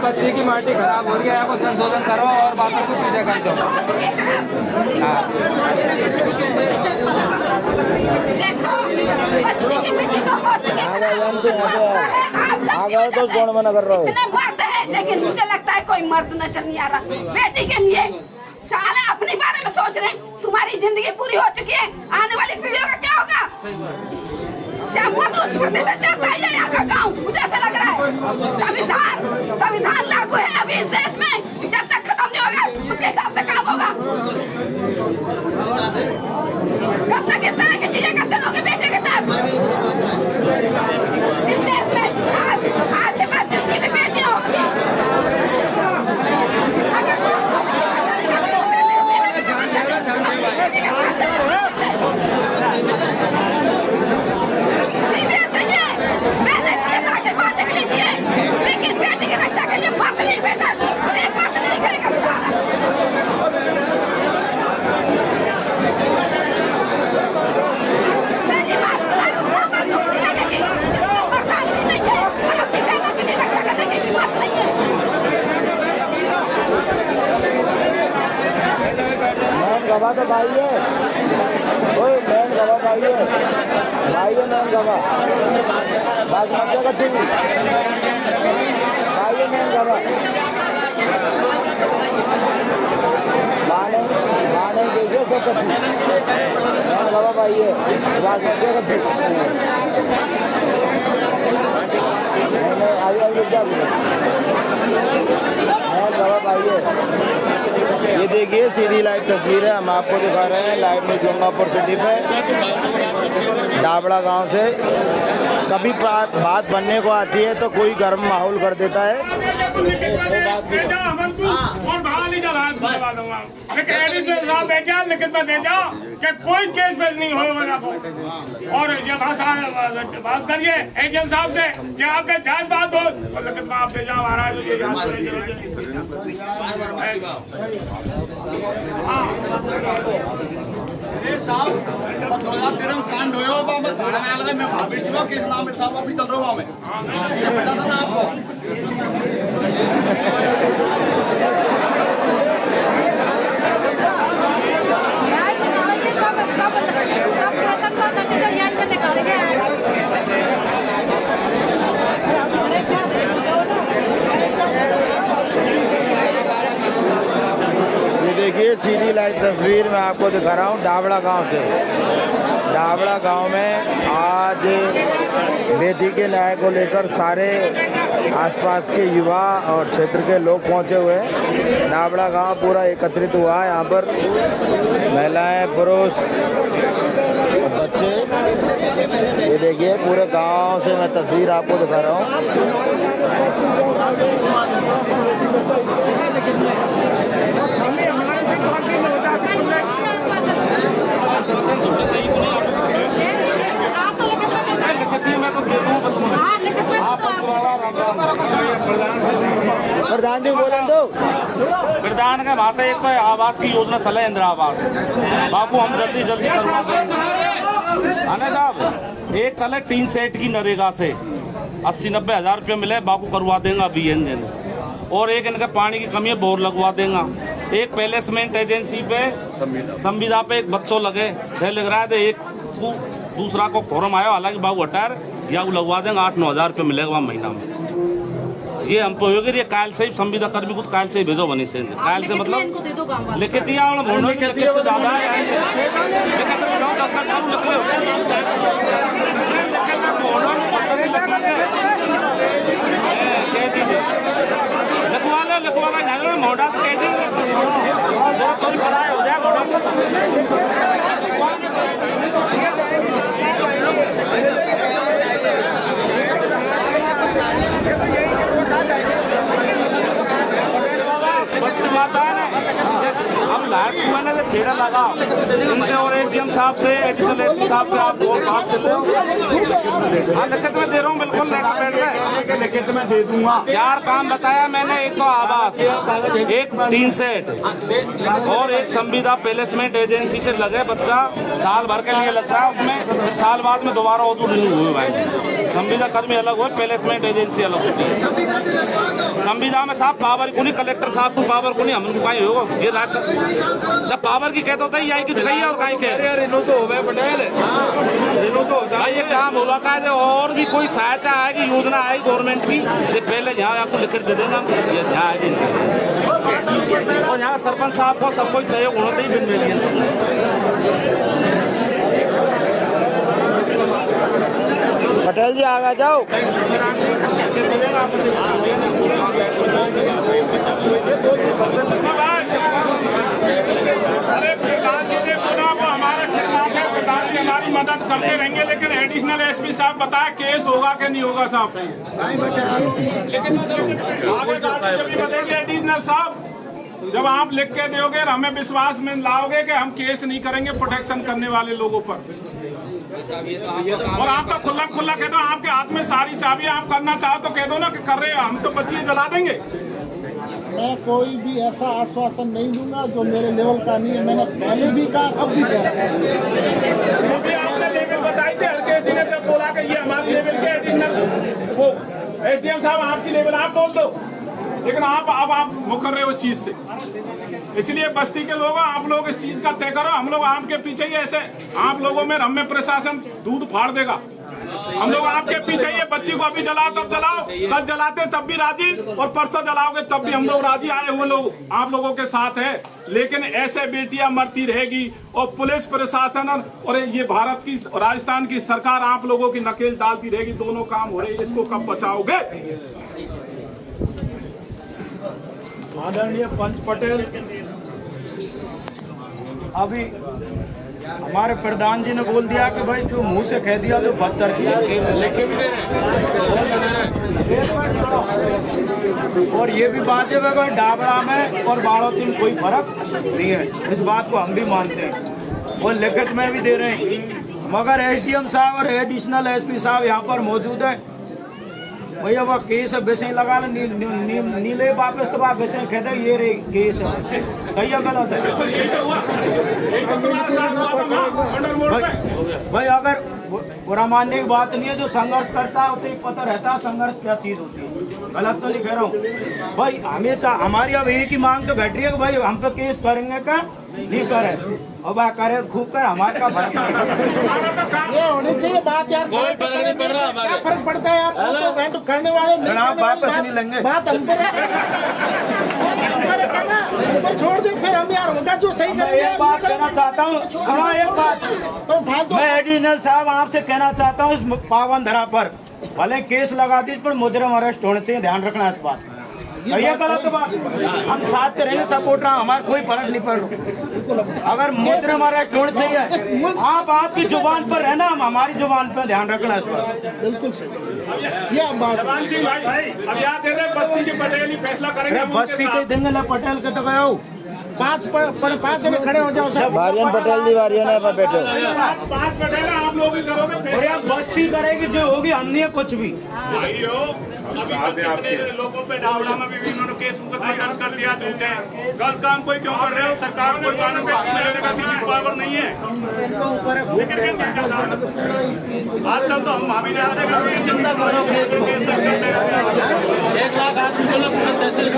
बच्चे की माटी खराब हो गया है, आपको संशोधन करो और वापस को पूजा कर दो। तो कौन मना कर रहा है? इतने मर्द है, लेकिन मुझे लगता है कोई मर्द नजर नहीं आ रहा बेटी के लिए। साले अपने बारे में सोच रहे हैं, तुम्हारी जिंदगी पूरी हो चुकी है, आने वाली पीढ़ियों का क्या होगा? से चलता है यहाँ का गाँव, मुझे ऐसा लग रहा है। संविधान लागू है अभी इस देश में, जब तक खत्म नहीं होगा उसके हिसाब से काम होगा। कब तक इस तरह की चीजें करते रहोगे बेटे के साथ? इस देश में आज के बाद जिसकी भी बेटियां होंगी, अगर गवा तो भाई है, ओए मैन गवा भाई है, मैन गवा बासमती का टीवी भाई है, मैन गवा माने देखिए सब कच्ची मैन गवा भाई है, बासमती का टीवी ये देखिए सीधी लाइव तस्वीर है, हम आपको दिखा रहे हैं लाइव न्यूज़ गंगापुर सिटी पे डाबड़ा गांव से। कभी बात बनने को आती है तो कोई गर्म माहौल कर देता है। लिखित में दे जाओ कि कोई केस बेस नहीं होगा। और ये बात करिए एजीएम साहब से कि आपके जांच बात हो लिखित में आप दे जाओ आ रहा है तो ये साहब 2013 में कांड हुए हो मैं थाने में आ गया, मैं भाभी चुका किस नाम में साहब अभी चल रहा हूँ मैं बता था ना आपको। देखिए सीधी लाइव तस्वीर मैं आपको दिखा रहा हूँ डाबड़ा गांव से। डाबड़ा गांव में आज बेटी के न्याय को लेकर सारे आसपास के युवा और क्षेत्र के लोग पहुंचे हुए हैं। डाबड़ा गांव पूरा एकत्रित हुआ है। यहाँ पर महिलाएं, पुरुष, बच्चे, ये देखिए पूरे गांव से मैं तस्वीर आपको दिखा रहा हूँ। प्रधान जी बोलन दो। प्रधान का बात है, एक तो आवास की योजना चले इंदिरा आवास बापू हम जल्दी करवा देंगे। आने साहब एक चले 3 सेट की नरेगा से 80-90 हज़ार रुपये मिले बापू करवा देंगे अभी इंजन। और एक इनका पानी की कमी है बोर लगवा देंगे। एक प्लेसमेंट एजेंसी पे संविदा पे एक बच्चों लगे लग रहा है, एक दूसरा को फॉर्म आया हालांकि बाबू हटार या वो लगवा देंगे 8-9 हज़ार रुपये मिलेगा महीना में। ये हमको होगी ये काल से ही संविदा कर्मी को काल से ही भेजो बनी से काल से मतलब लिखित दिया से ज्यादा लिखवा लो मोड़ा से कह दी हो जाए हम लाइट मैंने से फेरा लगा उनसे और एडीएम साहब से एडिशनल एसपी साहब से आप बात कर लो। हाँ लिखित में दे रहा हूँ बिल्कुल लिखित में दे दूंगा। 4 काम बताया मैंने, एक तो आवास, एक 3 सेट और एक संविदा प्लेसमेंट एजेंसी से लगे बच्चा साल भर के लिए लगता है, उसमें साल बाद में दोबारा और रिन्यू हुए भाई। संविदा कर्मी अलग हो, प्लेसमेंट एजेंसी अलग होती है। संविदा में साहब पावर को नहीं, कलेक्टर साहब को पावर को नहीं, हमको कहीं होगा ये राज जब पावर की कहते होता है यही की दिखाई और कहीं के रिन्यू तो हो गए पटेल रिन्यू तो होता है। ये काम हो रहा है और भी कोई सहायता आएगी, योजना आएगी गवर्नमेंट की, ये पहले यहाँ आपको लिख कर दे देना यहाँ आएगी। और यहाँ सरपंच साहब को सब कोई सहयोग होना चाहिए बिन पटेल जी आगे जाओ। अरे प्रधान जी ने बोला वो हमारे सेना के प्रधान जी हमारी मदद करते रहेंगे, लेकिन एडिशनल एसपी साहब बताए केस होगा कि नहीं होगा साहब। लेकिन आगे बताएंगे एडिशनल साहब, जब आप लिख के दोगे और हमें विश्वास में लाओगे कि हम केस नहीं करेंगे प्रोटेक्शन करने वाले लोगों पर। और आप तो खुला कह दो, आपके हाथ में सारी चाबी, आप करना चाहो तो कह दो ना कि कर रहे हैं, हम तो बच्चे जला देंगे। मैं कोई भी ऐसा आश्वासन नहीं दूंगा जो मेरे लेवल का नहीं है। मैंने पहले भी कहा, अब भी कहा। आपने लेवल बताई थी हल्के जी ने जब बोला कि ये हमारे लेवल के एडिशनल वो एसडीएम साहब आपकी लेवल आप बोल दो, लेकिन आप मुकर रहे हो इस चीज से। इसलिए बस्ती के लोग आप लोग इस चीज का तय करो। हम लोग आपके पीछे ही ऐसे आप लोगों में हमें प्रशासन दूध फाड़ देगा। हम लोग आपके पीछे ये बच्ची को अभी जलाओ तब जलाओ, कल जलाते तब भी राजी, और परसों जलाओगे तब भी हम लोग राजी। आए हुए लोग आप लोगों के साथ है, लेकिन ऐसे बेटियां मरती रहेगी और पुलिस प्रशासन और ये भारत की राजस्थान की सरकार आप लोगों की नकेल डालती रहेगी। दोनों काम हो रहे हैं, इसको कब बचाओगे? आदरणीय पंच पटेल, अभी हमारे प्रधान जी ने बोल दिया कि भाई जो मुंह से कह दिया तो बदतर किया, और ये भी बात है भाई डाबरा में और बाड़ोती में कोई फर्क नहीं है, इस बात को हम भी मानते हैं और लिखित में भी दे रहे हैं। मगर एसडीएम साहब और एडिशनल एसपी साहब यहाँ पर मौजूद है। भैया वह केस है बेसे लगा नीले वापस तो बेसे कहते ये रे केस है, सही है गलत है? भाई अगर बुरा मानने की बात नहीं है, जो संघर्ष करता है उसे पता रहता है संघर्ष क्या चीज होती है। गलत तो नहीं कह रहा हूँ भाई। हमारी अब एक ही मांग तो बैठ रही है कि भाई हम तो केस करेंगे का नहीं करे, अब करे खूब कर हमारे का फर्क ये होनी चाहिए बात यार। कोई फर्क नहीं पड़ रहा, क्या फर्क पड़ता है यार? तो करने वाले आप वापस नहीं लेंगे बात हम छोड़ दे, फिर हम यार होगा जो सही करेंगे। एक बात कहना चाहता हूँ, सुनो एक बात, तो मैं एडिशनल साहब आपसे कहना चाहता हूँ, इस पावन धरा पर भले केस लगा दी पर मुजरिम अरेस्ट होने चाहिए, ध्यान रखना इस बात। ये गलत बात, हम साथ रहेंगे सपोर्ट रहा, हमारा कोई फर्क नहीं पड़ रहा। अगर मुजरिम अरेस्ट होने चाहिए, आप आपकी जुबान पर रहना, हम हमारी जुबान पर ध्यान रखना इस पर। बिल्कुल सही, ये बात अब याद दे रहे बस्ती के पटेल ही फैसला करेंगे। बस्ती के देंगे ना पटेल के तो गया हूँ, पांच जने खड़े हो जाओ सर। भारियन पटेल दीवारियों ने बैठो, 5 पटेल आप लोग ही करोगे। और यार बस्ती करेगी जो होगी, हम नहीं है कुछ भी। लोगों पे डावड़ा में भी इन्होंने केस मुकदमा दर्ज कर दिया। गलत काम कोई क्यों कर रहे हो? सरकार कोई कानून पे हाथ में लेने का किसी पावर नहीं है। आजकल तो हम भाभी जाते हैं 1 लाख आदमी को तहसील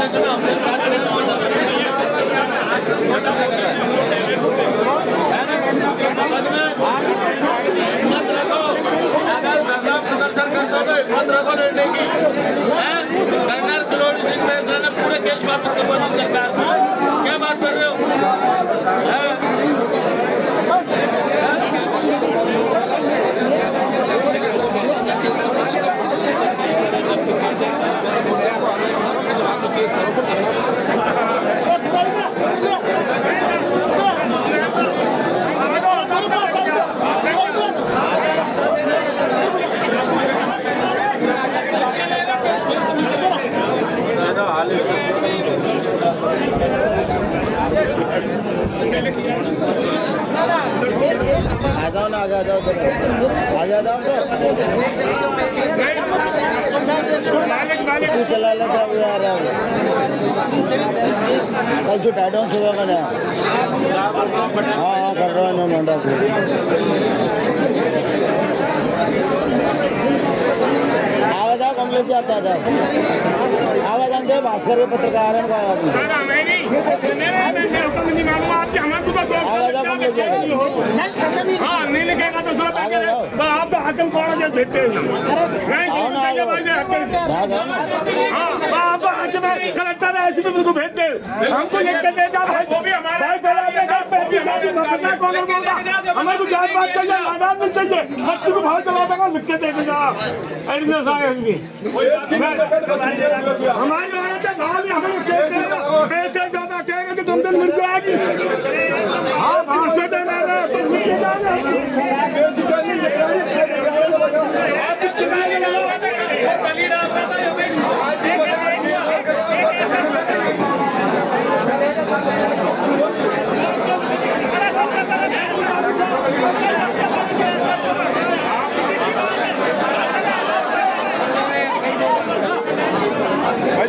कर्नल सिरोड़ी सिंह फैसला ने पूरे केस वापस करवा दी सरकार से। क्या बात कर रहे हो? आ जाओ ना, आ जाओ तू चला लेता यार, कल जो टाइडॉन सुबह का ना। हाँ कर रहा है मंडा को। आवाज आओ कम लेते आता था, आवाज आते भास्कर पत्रकार है नहीं लिखेगा तो आप तो हकम कौन भेजते हैं? कलेक्टर ऐसी भी को भेजते हमको लिख के दे जाओ। हमारे को जात बात चाहिए, आजाद मिल चाहिए, बच्चे को भाव चला देगा लिख के देखे जाओ। हमारे बेचे ज्यादा कहेंगे कि 2 दिन मिल जाएगी। हाँ भाव से देना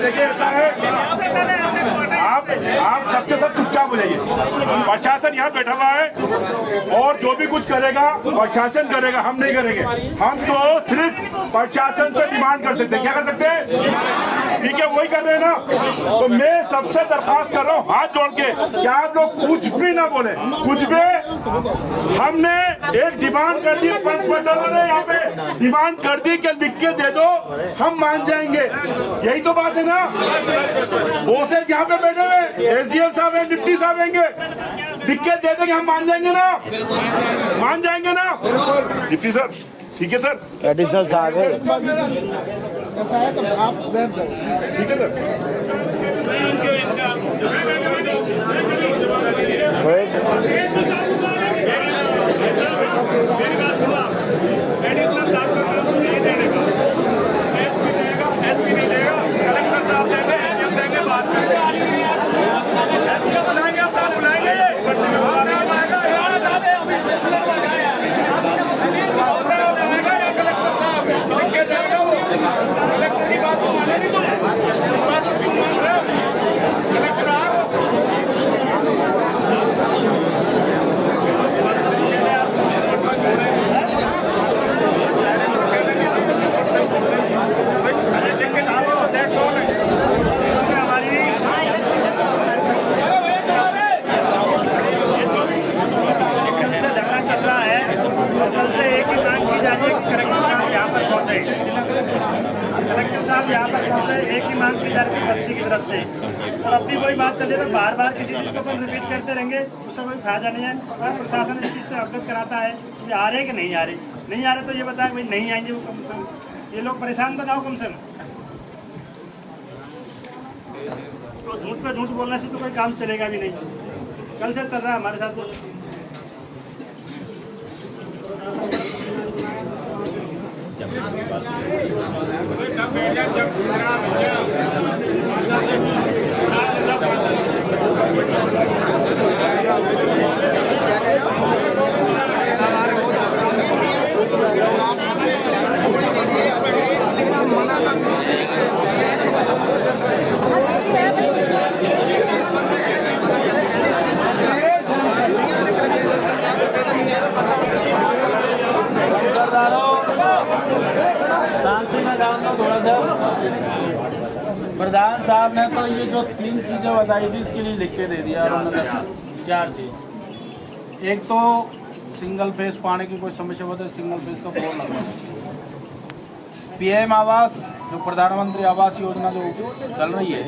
देखिए ऐसा है, आप सबसे सब चुपचाप हो जाइए। प्रशासन यहाँ बैठा हुआ है और जो भी कुछ करेगा प्रशासन करेगा, हम नहीं करेंगे। हम तो सिर्फ प्रशासन से डिमांड कर सकते हैं। क्या कर सकते हैं? ठीक है, वही कर रहे हैं ना। तो मैं सबसे दरखास्त कर रहा हूँ हाथ जोड़ के कि आप लोग कुछ भी ना बोले, कुछ भी। हमने एक डिमांड कर दी, पंच मंडलों ने यहाँ पे डिमांड कर दी कि लिख के दे दो, हम मान जाएंगे। यही तो बात है ना। बॉसेस यहाँ पे बैठे हुए, एसडीएम साहब हैं, डिप्टी साहब आएंगे, लिख के दे देंगे, हम मान जाएंगे ना, मान जाएंगे ना डिप्टी सर। ठीक है सर, एडिशनल साहब है, ऐसा है कि आप बैठ जाओ। ठीक है सर। एसपी नहीं देगा, कलेक्टर साहब देंगे, एसडीएम देंगे, बात करेंगे। बुलाएंगे, आप बुलाएंगे, कलेक्टर साहब लिख जाएगा, वो कलेक्टर की बात को माने नहीं, तो इस बात को क्यों मान रहे हो? कलेक्टर साहब कलेक्टर साहब यहाँ पर पहुँचे, एक ही मांग की जा रही है बस्ती की तरफ से, और अपनी कोई बात चले तो बार बार किसी चीज़ को अपन रिपीट करते रहेंगे, उससे कोई फायदा नहीं है। और प्रशासन इस चीज़ से अवगत कराता है कि आ रहे कि नहीं आ रहे, नहीं आ रहे तो ये बताया भाई नहीं आएंगे, वो कम से कम ये लोग परेशान तो ना हो कम से कम। तो झूठ पे झूठ बोलने से तो कोई काम चलेगा भी नहीं। कल से चल रहा है हमारे साथ तो शांति में जान दो थोड़ा सा। प्रधान साहब ने तो ये जो 3 चीजें बताई थी इसके लिए लिख के दे दिया उन्होंने 4 चीज। एक तो सिंगल फेस पानी की कोई समस्या होती है, सिंगल फेस का बोर्ड लगवा। पीएम आवास जो प्रधानमंत्री आवास योजना जो चल रही है,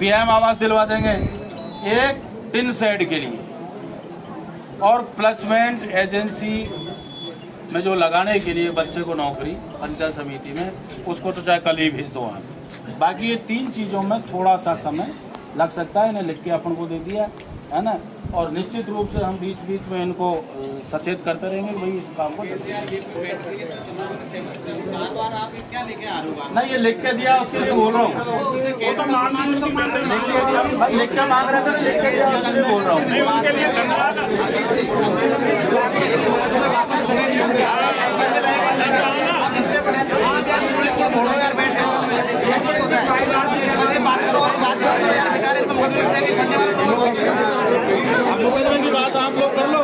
पीएम आवास दिलवा देंगे एक टिन शेड के लिए, और प्लेसमेंट एजेंसी में जो लगाने के लिए बच्चे को नौकरी पंचायत समिति में, उसको तो चाहे कल ही भेज दो आप। बाकी ये 3 चीज़ों में थोड़ा सा समय लग सकता है, इन्हें लिख के अपन को दे दिया है ना, और निश्चित रूप से हम बीच बीच में इनको सचेत करते रहेंगे कि भाई इस काम को नहीं, ये लिख के दिया उसके लिए बोल रहा हूँ, लिख के मांग रहे थे, लिख के दिया उसके लिए बोल रहा हूँ। की बात आप लोग कर लो।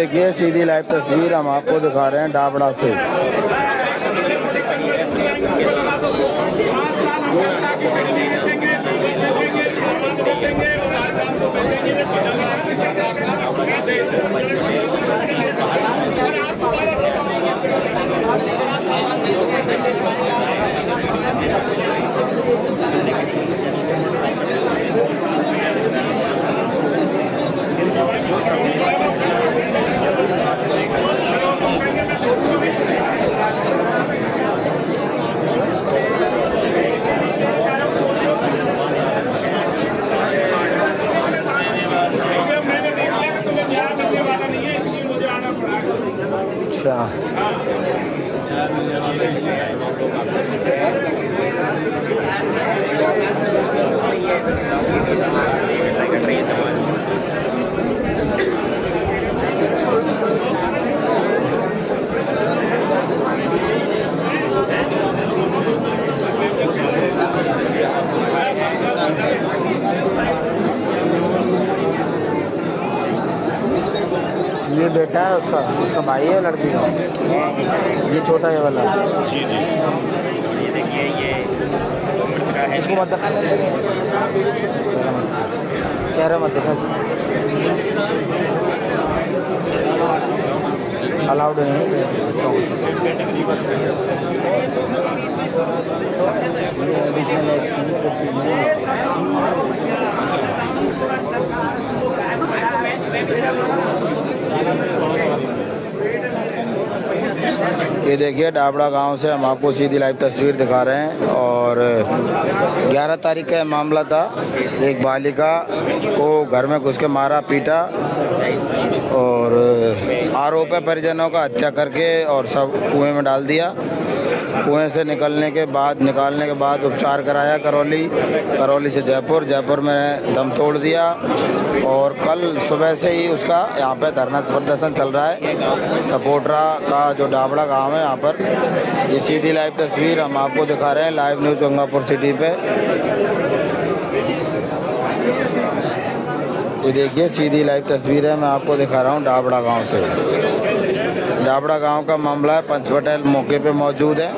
देखिए सीधी लाइव तस्वीर हम आपको दिखा रहे हैं डाबड़ा से। अच्छा ये बेटा है उसका, उसका भाई है लड़की का, ये छोटा है वाला। जी जी ये देखिए ये इसको मत चेहरा मत दिखा, अलाउड नहीं है। ये देखिए डाबड़ा गांव से हम आपको सीधी लाइव तस्वीर दिखा रहे हैं और 11 तारीख का मामला था। एक बालिका को घर में घुस के मारा पीटा और आरोप है परिजनों का हत्या करके और सब कुएं में डाल दिया। कुएं से निकालने के बाद उपचार कराया करौली से जयपुर में दम तोड़ दिया और कल सुबह से ही उसका यहाँ पे धरना प्रदर्शन चल रहा है। सपोटरा का जो डाबड़ा गांव है यहाँ पर, ये सीधी लाइव तस्वीर हम आपको दिखा रहे हैं लाइव न्यूज़ गंगापुर सिटी पे। ये देखिए सीधी लाइव तस्वीर है, मैं आपको दिखा रहा हूँ डाबड़ा गांव से। डाबड़ा गांव का मामला है, पंच पटेल मौके पे मौजूद है।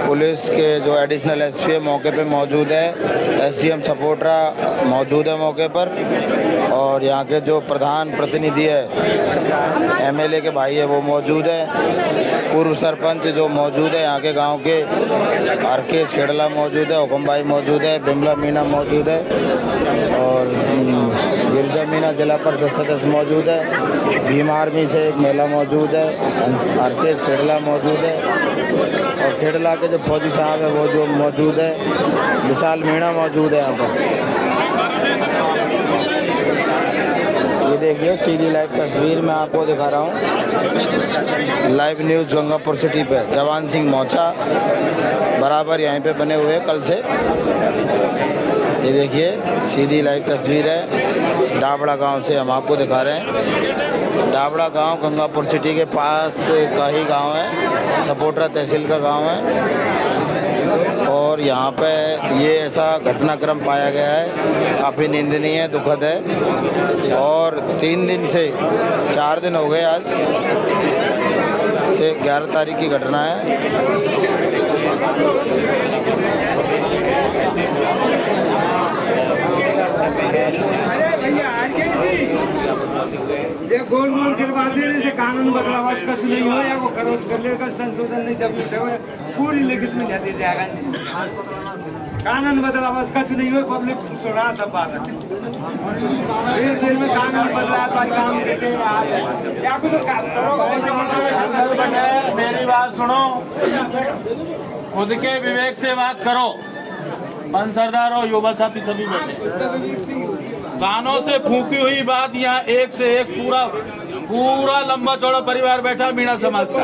पुलिस के जो एडिशनल एसपी है मौके पे मौजूद है, एसडीएम सपोटरा मौजूद है मौके पर और यहाँ के जो प्रधान प्रतिनिधि है एमएलए के भाई है वो मौजूद है। पूर्व सरपंच जो मौजूद है यहाँ के गांव के, हरकेश खेड़ला मौजूद है, हुकुम भाई मौजूद है, बिमला मीना मौजूद है और गिरजा मीना जिला परिषद सदस्य मौजूद है। भीम आर्मी से एक महिला मौजूद है, हरकेश खेड़ला मौजूद है और खेड़ला के जो फौजी साहब है वो जो मौजूद है, विशाल मीणा मौजूद है यहाँ पर। ये देखिए सीधी लाइव तस्वीर मैं आपको दिखा रहा हूँ लाइव न्यूज़ गंगापुर सिटी पे। जवान सिंह मोचा बराबर यहीं पे बने हुए कल से। ये देखिए सीधी लाइव तस्वीर है, डाबड़ा गांव से हम आपको दिखा रहे हैं। डाबड़ा गांव गंगापुर सिटी के पास का ही गांव है, सपोटरा तहसील का गांव है और यहाँ पे ये ऐसा घटनाक्रम पाया गया है, काफ़ी निंदनीय है, दुखद है और 3 दिन से 4 दिन हो गए आज से 11 तारीख की घटना है। ये गोल गोल करवाते से कानून बदलाव कुछ नहीं हो या वो करो कर लेगा, संशोधन नहीं जब पूरी लिखित में दे जाएगा। कानून बदलाव कुछ नहीं हो, पब्लिक सुना सब बात है। एक दिन में कानून बदला तो काम से क्या कुछ करोगे। मेरी बात सुनो, खुद के विवेक से बात करो। मन सरदार हो, युवा साथी सभी बैठे। कानों से फूकी हुई बात। यहाँ एक से एक पूरा लंबा चौड़ा परिवार बैठा मीणा समाज का,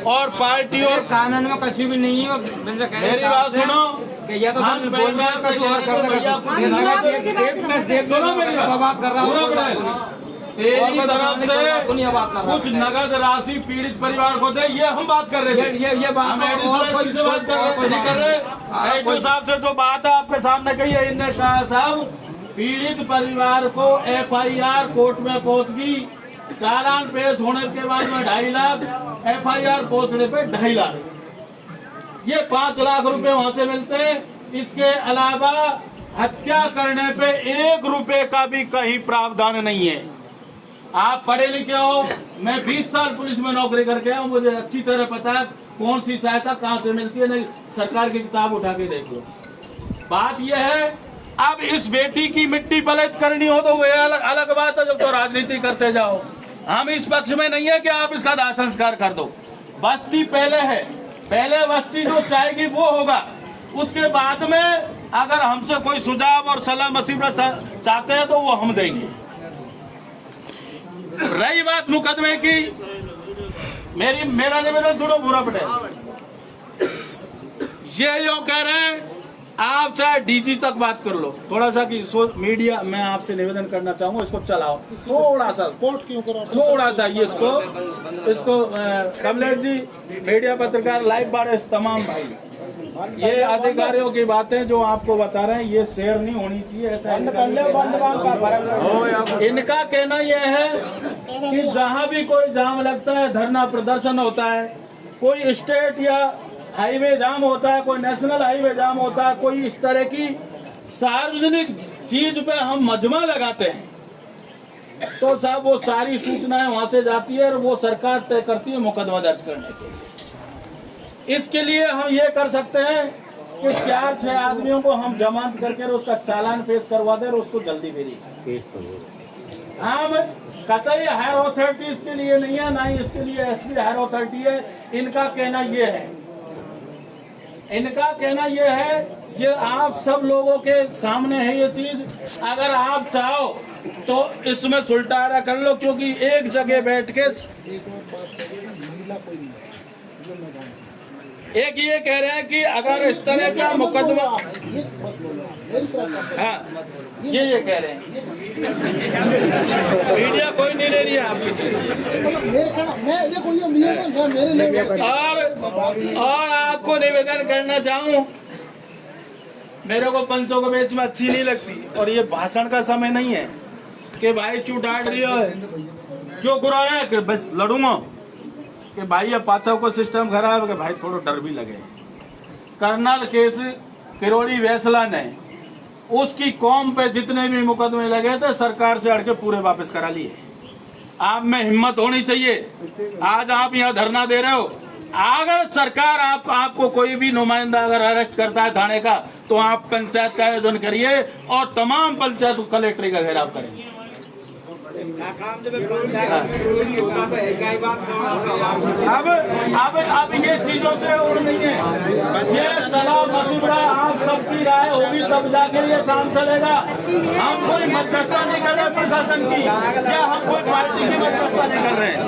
और पार्टी और कानून में कुछ भी नहीं है। मेरी बात सुनो, हम तेरी तरफ से कुछ नगद राशि पीड़ित परिवार को दे, ये हम बात कर रहे थे। ये बात हम एडीओ से बात कर रहे, एडीओ साहब से जो बात है आपके सामने कही है, इनने कहा साहब पीड़ित परिवार को FIR कोर्ट में पहुंच गई, चालान पेश होने के बाद में 2.5 लाख, FIR पहुंचने पे 2.5 लाख, ये 5 लाख रुपए वहां से मिलते हैं। इसके अलावा हत्या करने पे 1 रुपए का भी कहीं प्रावधान नहीं है। आप पढ़े लिखे हो, मैं 20 साल पुलिस में नौकरी करके आया हूं, मुझे अच्छी तरह पता है कौन सी सहायता कहां से मिलती है। नहीं, सरकार की किताब उठा के देख लो। बात यह है, अब इस बेटी की मिट्टी पलट करनी हो तो वह अलग बात है, जब तो राजनीति करते जाओ। हम इस पक्ष में नहीं है कि आप इसका दाह संस्कार कर दो। बस्ती पहले है, पहले बस्ती जो चाहेगी वो होगा। उसके बाद में अगर हमसे कोई सुझाव और सलाह मशवरा चाहते हैं तो वो हम देंगे। रही बात मुकदमे की, मेरा निवेदन सुनो बुरा पटेल, ये जो कह रहे हैं आप चाहे DG तक बात कर लो, थोड़ा सा कि मीडिया, मैं आपसे निवेदन करना चाहूंगा इसको चलाओ थोड़ा सा, कोर्ट क्यों करो थोड़ा सा ये इसको कमलेश जी, मीडिया पत्रकार लाइव बारे तमाम भाई, ये अधिकारियों की बातें जो आपको बता रहे हैं ये शेयर नहीं होनी चाहिए। ऐसा इनका कहना यह है कि जहां भी कोई जाम लगता है, धरना प्रदर्शन होता है, कोई स्टेट या हाईवे जाम होता है, कोई नेशनल हाईवे जाम होता है, कोई इस तरह की सार्वजनिक चीज पे हम मजमा लगाते हैं तो साहब वो सारी सूचनाएं वहां से जाती है और वो सरकार तय करती है मुकदमा दर्ज करने के लिए। इसके लिए हम ये कर सकते हैं कि 4-6 आदमियों को हम जमानत करके उसका चालान पेश करवा दें और उसको जल्दी भेजिए। हम कतई हायर अथॉरिटी इसके लिए नहीं है, ना ही इसके लिए SP हायर अथॉरिटी है। इनका कहना ये है, ये आप सब लोगों के सामने है ये चीज। अगर आप चाहो तो इसमें सुलटारा कर लो, क्योंकि एक जगह बैठ के एक ये कह रहे हैं कि अगर इस तरह का मुकदमा, हाँ ये कह रहे हैं मीडिया कोई नहीं ले रही है आपकी चीज। और आपको निवेदन करना चाहूं, मेरे को पंचों के बीच में अच्छी नहीं लगती, और ये भाषण का समय नहीं है कि भाई चू डांट रही हो क्यों बुरा है कि बस लड़ूंगा कि भाई अब पाचव को सिस्टम खराब है कि भाई थोड़ा डर भी लगे। कर्नल केस किरोड़ी वैसला ने उसकी कौम पे जितने भी मुकदमे लगे थे सरकार से अड़के पूरे वापस करा लिए। आप में हिम्मत होनी चाहिए। आज आप यहाँ धरना दे रहे हो, अगर सरकार आपको कोई भी नुमाइंदा अगर अरेस्ट करता है थाने का तो आप पंचायत का आयोजन करिए और तमाम पंचायत कलेक्ट्री का घेराव करेंगे। अब ये चीजों से और नहीं है, ये सलाह मशवरा आप सबकी राय होगी तब जाके ये काम चलेगा। हम कोई मध्यस्थता नहीं कर रहे प्रशासन की, या हम कोई पार्टी की मध्यस्थता नहीं कर रहे हैं।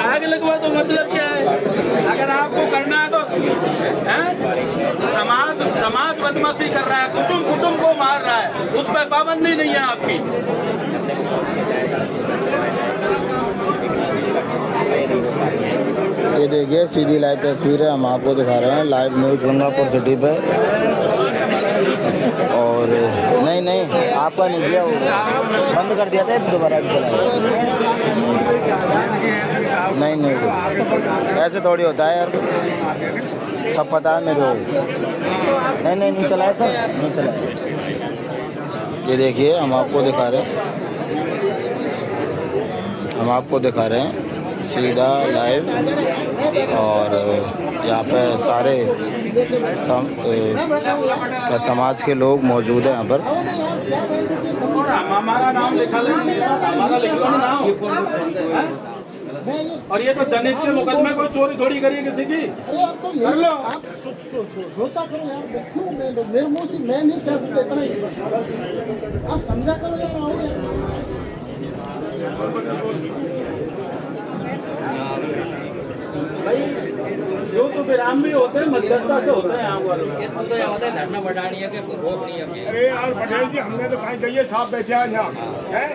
आग लगवा तो मतलब क्या है? अगर आपको करना है तो समाज बदमाशी कर रहा है, कुटुंब को मार रहा है, उस पर पाबंदी नहीं है आपकी। ये देखिए सीधी लाइव तस्वीर है, हम आपको दिखा रहे हैं लाइव न्यूज गंगापुर सिटी पे। और नहीं आपका नहीं किया, बंद कर दिया था, दोबारा भी चलाया। नहीं ऐसे थोड़ी होता है यार, सब पता है मेरे को। नहीं चलाया सर, नहीं चलाया। ये देखिए हम आपको दिखा रहे हैं सीधा लाइव, और यहाँ पे सारे समाज के लोग मौजूद हैं यहाँ पर। हमारा नाम लिखा, हमारा लिखो नाम, और ये तो जनहित के मुकदमे कोई चोरी थोड़ी करी किसी की। अरे आप तो कर लो, आप सोचा करो यार, क्यों मेरे मुंह से मैं नहीं कह सकता इतना ही बस, आप समझा करो यार। आओ भाई जो तो विराम भी होते हैं मध्यस्थता से होते हैं यहाँ वाले धरना बढ़ानी है कि रोक नहीं है। अरे यार पटेल जी, हमने तो कहीं कहिए साहब बैठे हैं यहाँ है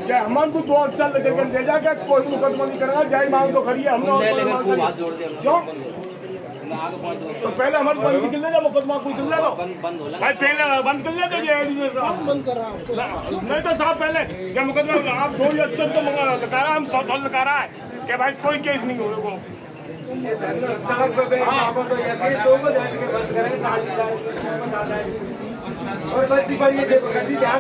क्या हम को 2 अक्षर लेकर दे जाएगा, कोई मुकदमा नहीं करेगा, जय मांग तो करिए हम तो पहले हमारे बंद कर लेगा मुकदमा, कोई कर लेगा भाई, पहले बंद कर लेते बंद कर रहा हूँ नहीं तो साहब पहले क्या मुकदमा आप 2 ही अक्षर तो लगा रहा, हम 100 लगा रहा है कि भाई कोई केस नहीं होगा। और बच्ची बड़ी ध्यान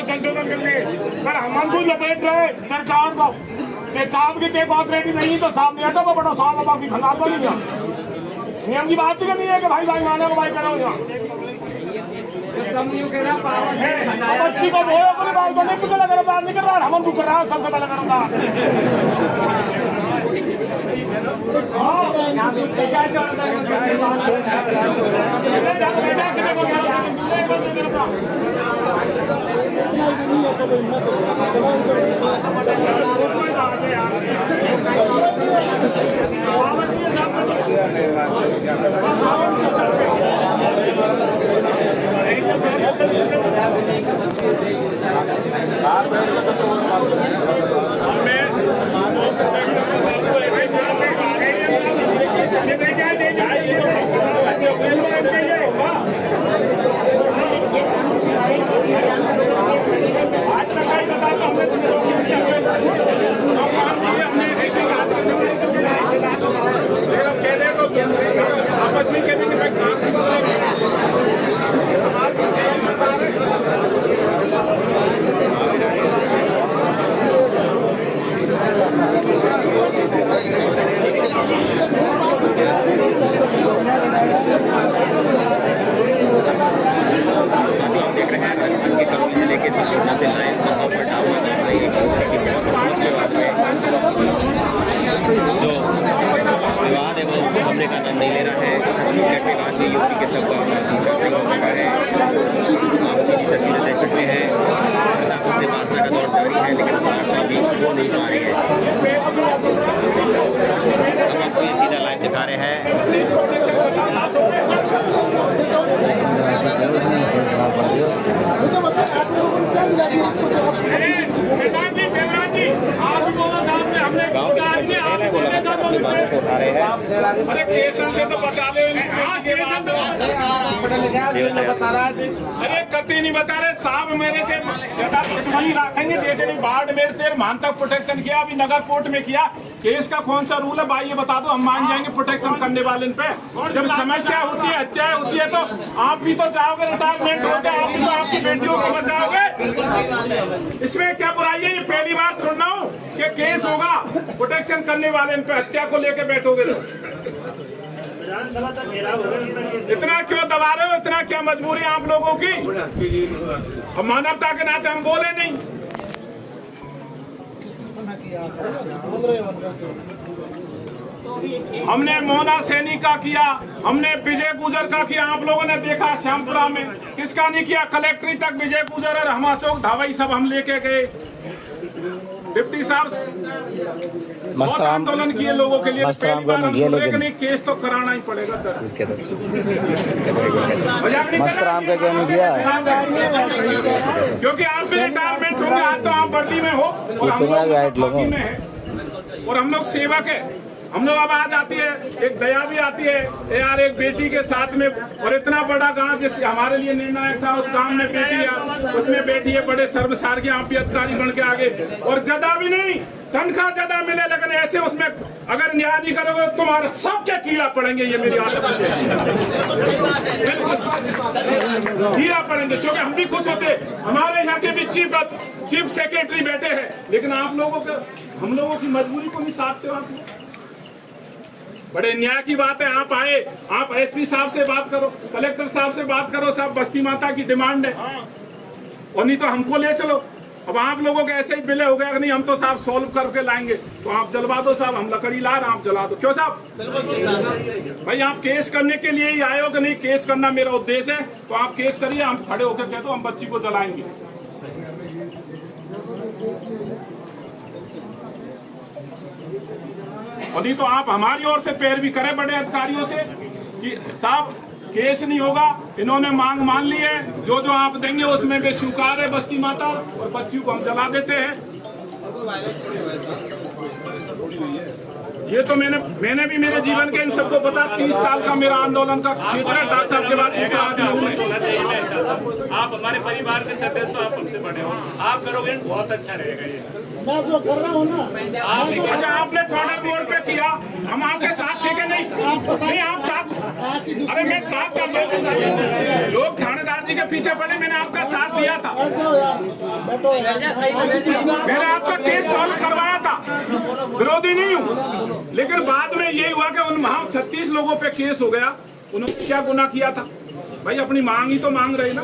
संशोधन करने पर हम को लपेट रहे सरकार को साहब की बात रेडी नहीं तो साहब नहीं आता बड़ा साहब बाकी खिलाफ नहीं नियम की बात करनी है कि भाई भाई माना को भाई करो बच्ची को बोलो कोई बात नहीं निकल अगर बात नहीं कर रहा हम को कर रहा सबसे पहले करूंगा। अरे कति नहीं बता रहे साहब, मेरे से ज्यादा दुश्मनी रखेंगे जैसे नहीं बाड़मेर से मान तक प्रोटेक्शन किया, अभी नगर कोर्ट में किया। केस का कौन सा रूल है भाई ये बता दो, हम मान जाएंगे प्रोटेक्शन करने वाले पे। जब समस्या होती है, हत्याएं होती है तो आप भी तो चाहोगे रिटायरमेंट होकर आप भी तो आपकी बेटियों को बचाओगे। इसमें क्या बुराई है? ये पहली बार सुन रहा हूँ कि केस होगा प्रोटेक्शन करने वाले पे, हत्या को लेके बैठोगे तो। इतना क्यों दबा रहे हो? इतना क्या मजबूरी आप लोगों की? हम मानवता के नाते हम बोले नहीं। हमने मोना सैनी का किया, हमने विजय गुजर का किया, आप लोगों ने देखा श्यामपुरा में। किसका नहीं किया? कलेक्ट्री तक विजय गुजर और हम अशोक धावई सब हम लेके गए। डिप्टी साहब आंदोलन किए लोगों के लिए, लेकिन केस तो कराना ही पड़ेगा सर। मस्तराम का क्या नहीं किया? क्योंकि आप भी रिटायरमेंट होंगे, आज तो आप वर्दी में हो और हम लोग सेवक है। हम लोग आवाज आती है, एक दया भी आती है यार, एक बेटी के साथ में। और इतना बड़ा गांव जिस हमारे लिए निर्णायक था, उस गांव में बेटी है, उसमें बेटी है, बड़े सर्वसार के आप भी अधिकारी बन के आगे। और ज्यादा भी नहीं, तनख्वाह ज्यादा मिले, लेकिन ऐसे उसमें अगर न्याय नहीं करोगे तो तुम्हारे सबके कीड़ा पड़ेंगे। ये मेरी आदत है, कीड़ा पड़ेंगे। क्योंकि हम भी खुश होते, हमारे यहाँ के भी चीफ सेक्रेटरी बैठे हैं, लेकिन आप लोगों को, हम लोगों की मजबूरी को नहीं साधते हो आप। बड़े न्याय की बात है। आप आए, आप एसपी साहब से बात करो, कलेक्टर साहब से बात करो, साहब बस्ती माता की डिमांड है, और नहीं तो हमको ले चलो। अब आप लोगों के ऐसे ही बिले हो गया कि नहीं हम तो साहब सोल्व करके लाएंगे, तो आप जलवा दो साहब, हम लकड़ी ला रहे हैं, आप जला दो। क्यों साहब? भाई आप केस करने के लिए ही आए हो कि नहीं? केस करना मेरा उद्देश्य है, तो आप केस करिए, हम खड़े होकर कहते हो हम बच्ची को जलाएंगे। और नहीं तो आप हमारी ओर से पैरवी करें बड़े अधिकारियों से कि साहब केस नहीं होगा, इन्होंने मांग मान ली है, जो जो आप देंगे उसमें वे स्वीकार है बस्ती माता, और बच्ची को हम जला देते हैं। ये तो मैंने भी मेरे जीवन के इन सबको पता, 30 साल का मेरा आंदोलन का क्षेत्र है। डॉक्टर साहब के बाद आप हमारे परिवार के सदस्य, आप हमसे बड़े हो, आप करोगे बहुत अच्छा रहेगा। ये मैं जो कर रहा हूँ ना, अच्छा आपने कॉर्नर बोर्ड पे किया, हम आपके साथ थे कि नहीं? आप साथ, अरे मैं साथ का लोग थानेदार जी के पीछे पड़े, मैंने आपका साथ दिया था, मैंने आपका केस सॉल्व करवाया था, विरोधी नहीं हूँ। लेकिन बाद में ये हुआ कि उन वहां 36 लोगों पे केस हो गया। उन्होंने क्या गुनाह किया था? भाई अपनी मांग ही तो मांग रहे ना।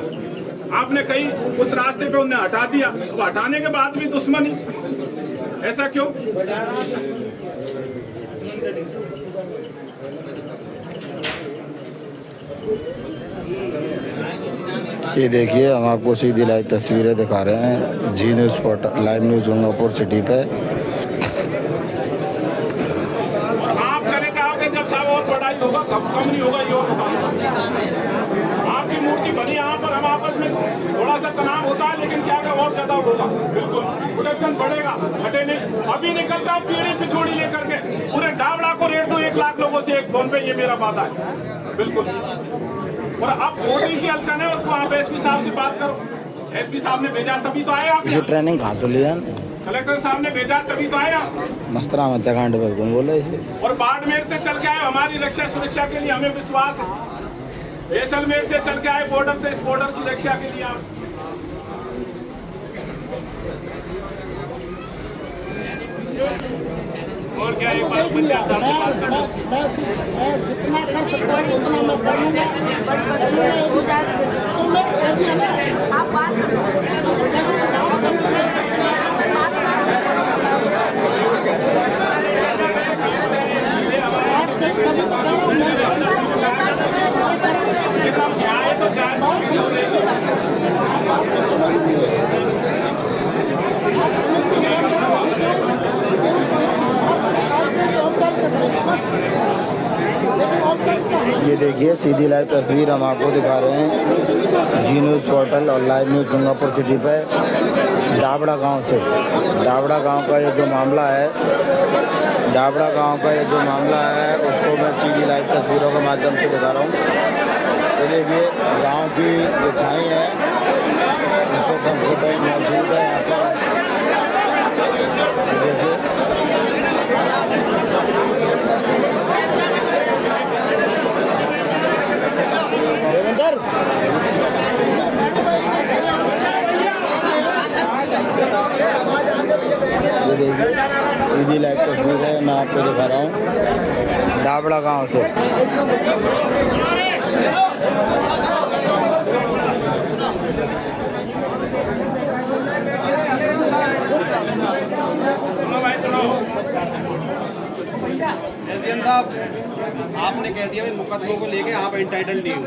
आपने कहीं उस रास्ते पे उन्हें हटा दिया, तो हटाने के बाद भी दुश्मनी, ऐसा क्यों? ये देखिए, हम आपको सीधी लाइव तस्वीरें दिखा रहे हैं जी news portal, live news Gangapur City पे। आप चले जाओगे जब साहब और बड़ाई होगा, कम नहीं होगा, ये आपकी मूर्ति बनी यहाँ पर, हम आपस में थोड़ा सा तनाव होता है, लेकिन क्या और ज्यादा होगा, बिल्कुल प्रोटेक्शन बढ़ेगा, हटे नहीं। अभी निकलता हूँ पीढ़ी पिछोड़ी लेकर के, पूरे डावड़ा को रेट दो 1 लाख लोगों से एक फोन पे, ये मेरा वादा है, बिल्कुल। और अब छोटी सी अड़चन है, उसको आप एसपी साहब से बात करो। एसपी साहब ने भेजा तभी तो आए आप। इसे ट्रेनिंग कहाँ से लिया? कलेक्टर साहब ने भेजा तभी तो आए आप। मस्तरा हत्याकांड पर कौन बोला इसे? और बाड़मेर से चल के आए, हमारी रक्षा सुरक्षा के लिए हमें विश्वास है। जैसलमेर से चल के आए, बॉर्डर से, इस बॉर्डर की रक्षा के लिए आप। और क्या एक बात पंचायत साहब से बात करो। मैं जितना कर सकता हूँ उतना मैं करूँगा। आप बात ये देखिए सीधी लाइव तस्वीर हम आपको दिखा रहे हैं जी न्यूज़ पोर्टल और लाइव न्यूज़ गंगापुर सिटी पे डाबड़ा गांव से। डाबड़ा गांव का ये जो मामला है, डाबड़ा गांव का ये जो मामला है, उसको मैं सीधी लाइव तस्वीरों के माध्यम से दिखा रहा हूँ। ये देखिए गांव की जो ठाई है, उसको कंस्ट्रक्शन मौजूद है यहाँ पर। ये देखिए सीधी लाइव तस्वीर है, मैं आपको दिखा रहा हूँ डाबड़ा गांव से। एसडीएम साहब, आपने कह दिया भाई मुकदमों को लेके आप एंटाइटल नहीं हो।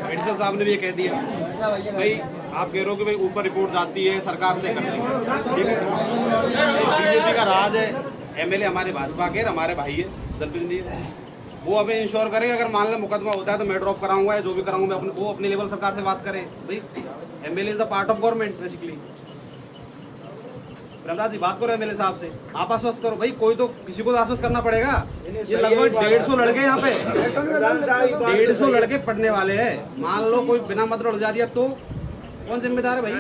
एडिशनल साहब ने भी ये कह दिया भाई, आप कह रहे हो कि भाई ऊपर रिपोर्ट जाती है, सरकार तय करती है, ठीक है। बीजेपी का राज है, एमएलए हमारे भाजपा के, हमारे भाई है, जनप्रतिनिधि है, वो हमें इंश्योर करेगा अगर मान लो मुकदमा होता है तो मैं ड्रॉप कराऊंगा या जो भी कराऊंगा मैं वो अपने लेवल सरकार से बात करे। भाई MLA is the part of government basically. Prahlad ji बात करो एमएलए साहब से, आप आश्वस्त करो भाई, कोई तो किसी को तो आश्वस्त करना पड़ेगा। ये लगभग 150 लड़के यहाँ पे 150 लड़के पढ़ने वाले हैं, मान लो कोई बिना मतलब उड़ जा दिया तो कौन जिम्मेदार है भाई?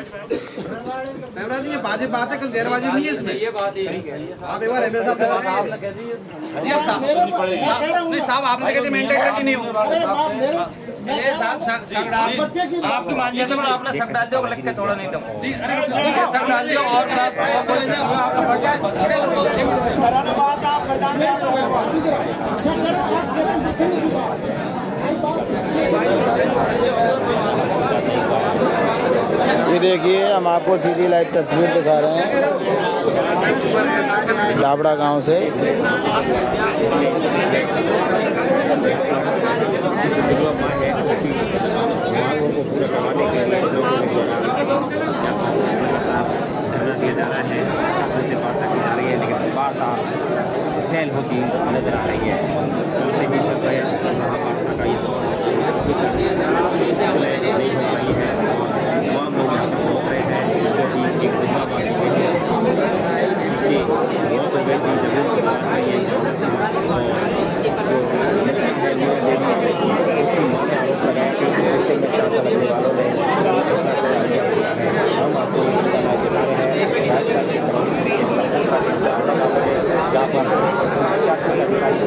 प्रहलाद जी ये वाजिब बात है, कुछ गैरवाजिब नहीं है इसमें। आप एक बार एमएलए साहब से बात करिए। साहब आपने कहते मैं इंटेग्रिटी नहीं हूँ। बच्चे की आपकी मान्यता में आपने सब डाल दिया, लिख के थोड़ा नहीं दो सब डाल दिया। और ये देखिए, हम आपको सीधी लाइव तस्वीर दिखा रहे हैं डाबड़ा गांव से। मांगों को पूरा करवाने के लिए लोगों के द्वारा धरना दिया जा रहा है, शासन से वार्ता की जा रही है, लेकिन वार्ता फेल होती नजर आ रही है। कल से ही चल रहा है वार्ता का ये दौर, अभी तक नहीं हो रही है। तमाम लोग यहाँ तक पहुँच रहे हैं जो कि एक विधवा बाकी हुई है, जिसकी मौत हो गई थी जमीन की बात नहीं है। उसकी माँ ने आरोप लगाया कि उससे में चाचा लगने वालों ने हम आपको बता रहे हैं राजस्थान की तरफ जहाँ पर शासन अधिकारी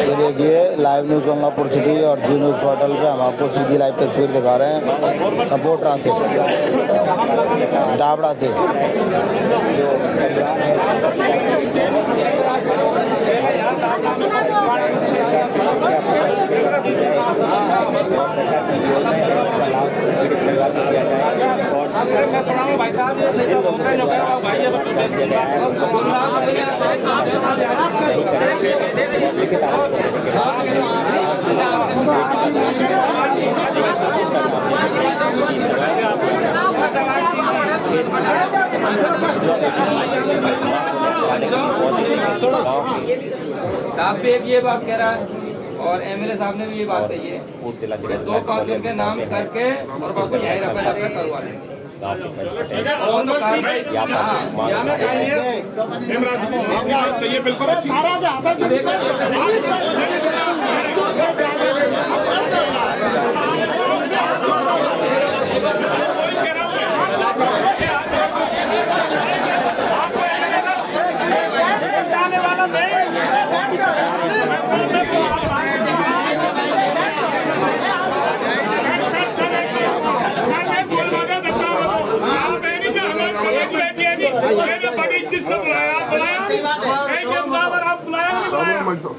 ये देखिए, लाइव न्यूज़ गंगापुर सिटी और जी न्यूज़ पोर्टल पे हम आपको सीधी लाइव तस्वीर दिखा रहे हैं सपोर्टरा से, डाबड़ा से। भाई साहब साहब भी एक ये बात कह रहा है और एमएलए साहब ने भी ये बात कही है, 2-5 दिन के नाम करके और बापू यही रखा करवा लेंगे।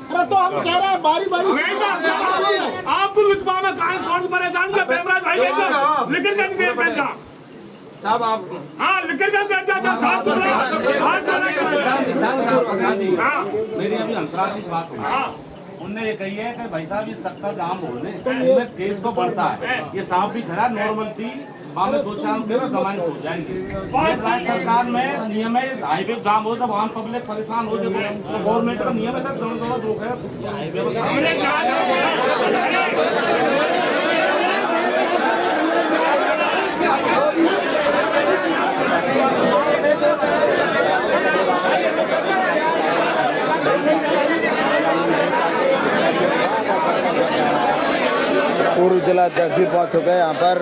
अरे तो हम कह रहे हैं बारी बारी आपको लिखवा में कौन से परेशान किया प्रेमराज भाई लिखकर भेजा साहब आप हाँ लिखकर भेजा था साहब मेरी अभी हंसराज की बात हुई, उनने ये कही है कि भाई साहब ये सख्ता जाम हो रहे इनमें केस तो बढ़ता है, ये साहब भी खड़ा नॉर्मल थी वहाँ में 2-4 रुपये में कमाई हो जाएंगे। राज्य सरकार में नियम है हाईवे जाम हो जब आम पब्लिक परेशान हो जाए तो गवर्नमेंट का नियम है तक दोनों रोक है। पूर्व जिला अध्यक्ष भी पहुंच चुके हैं यहाँ पर।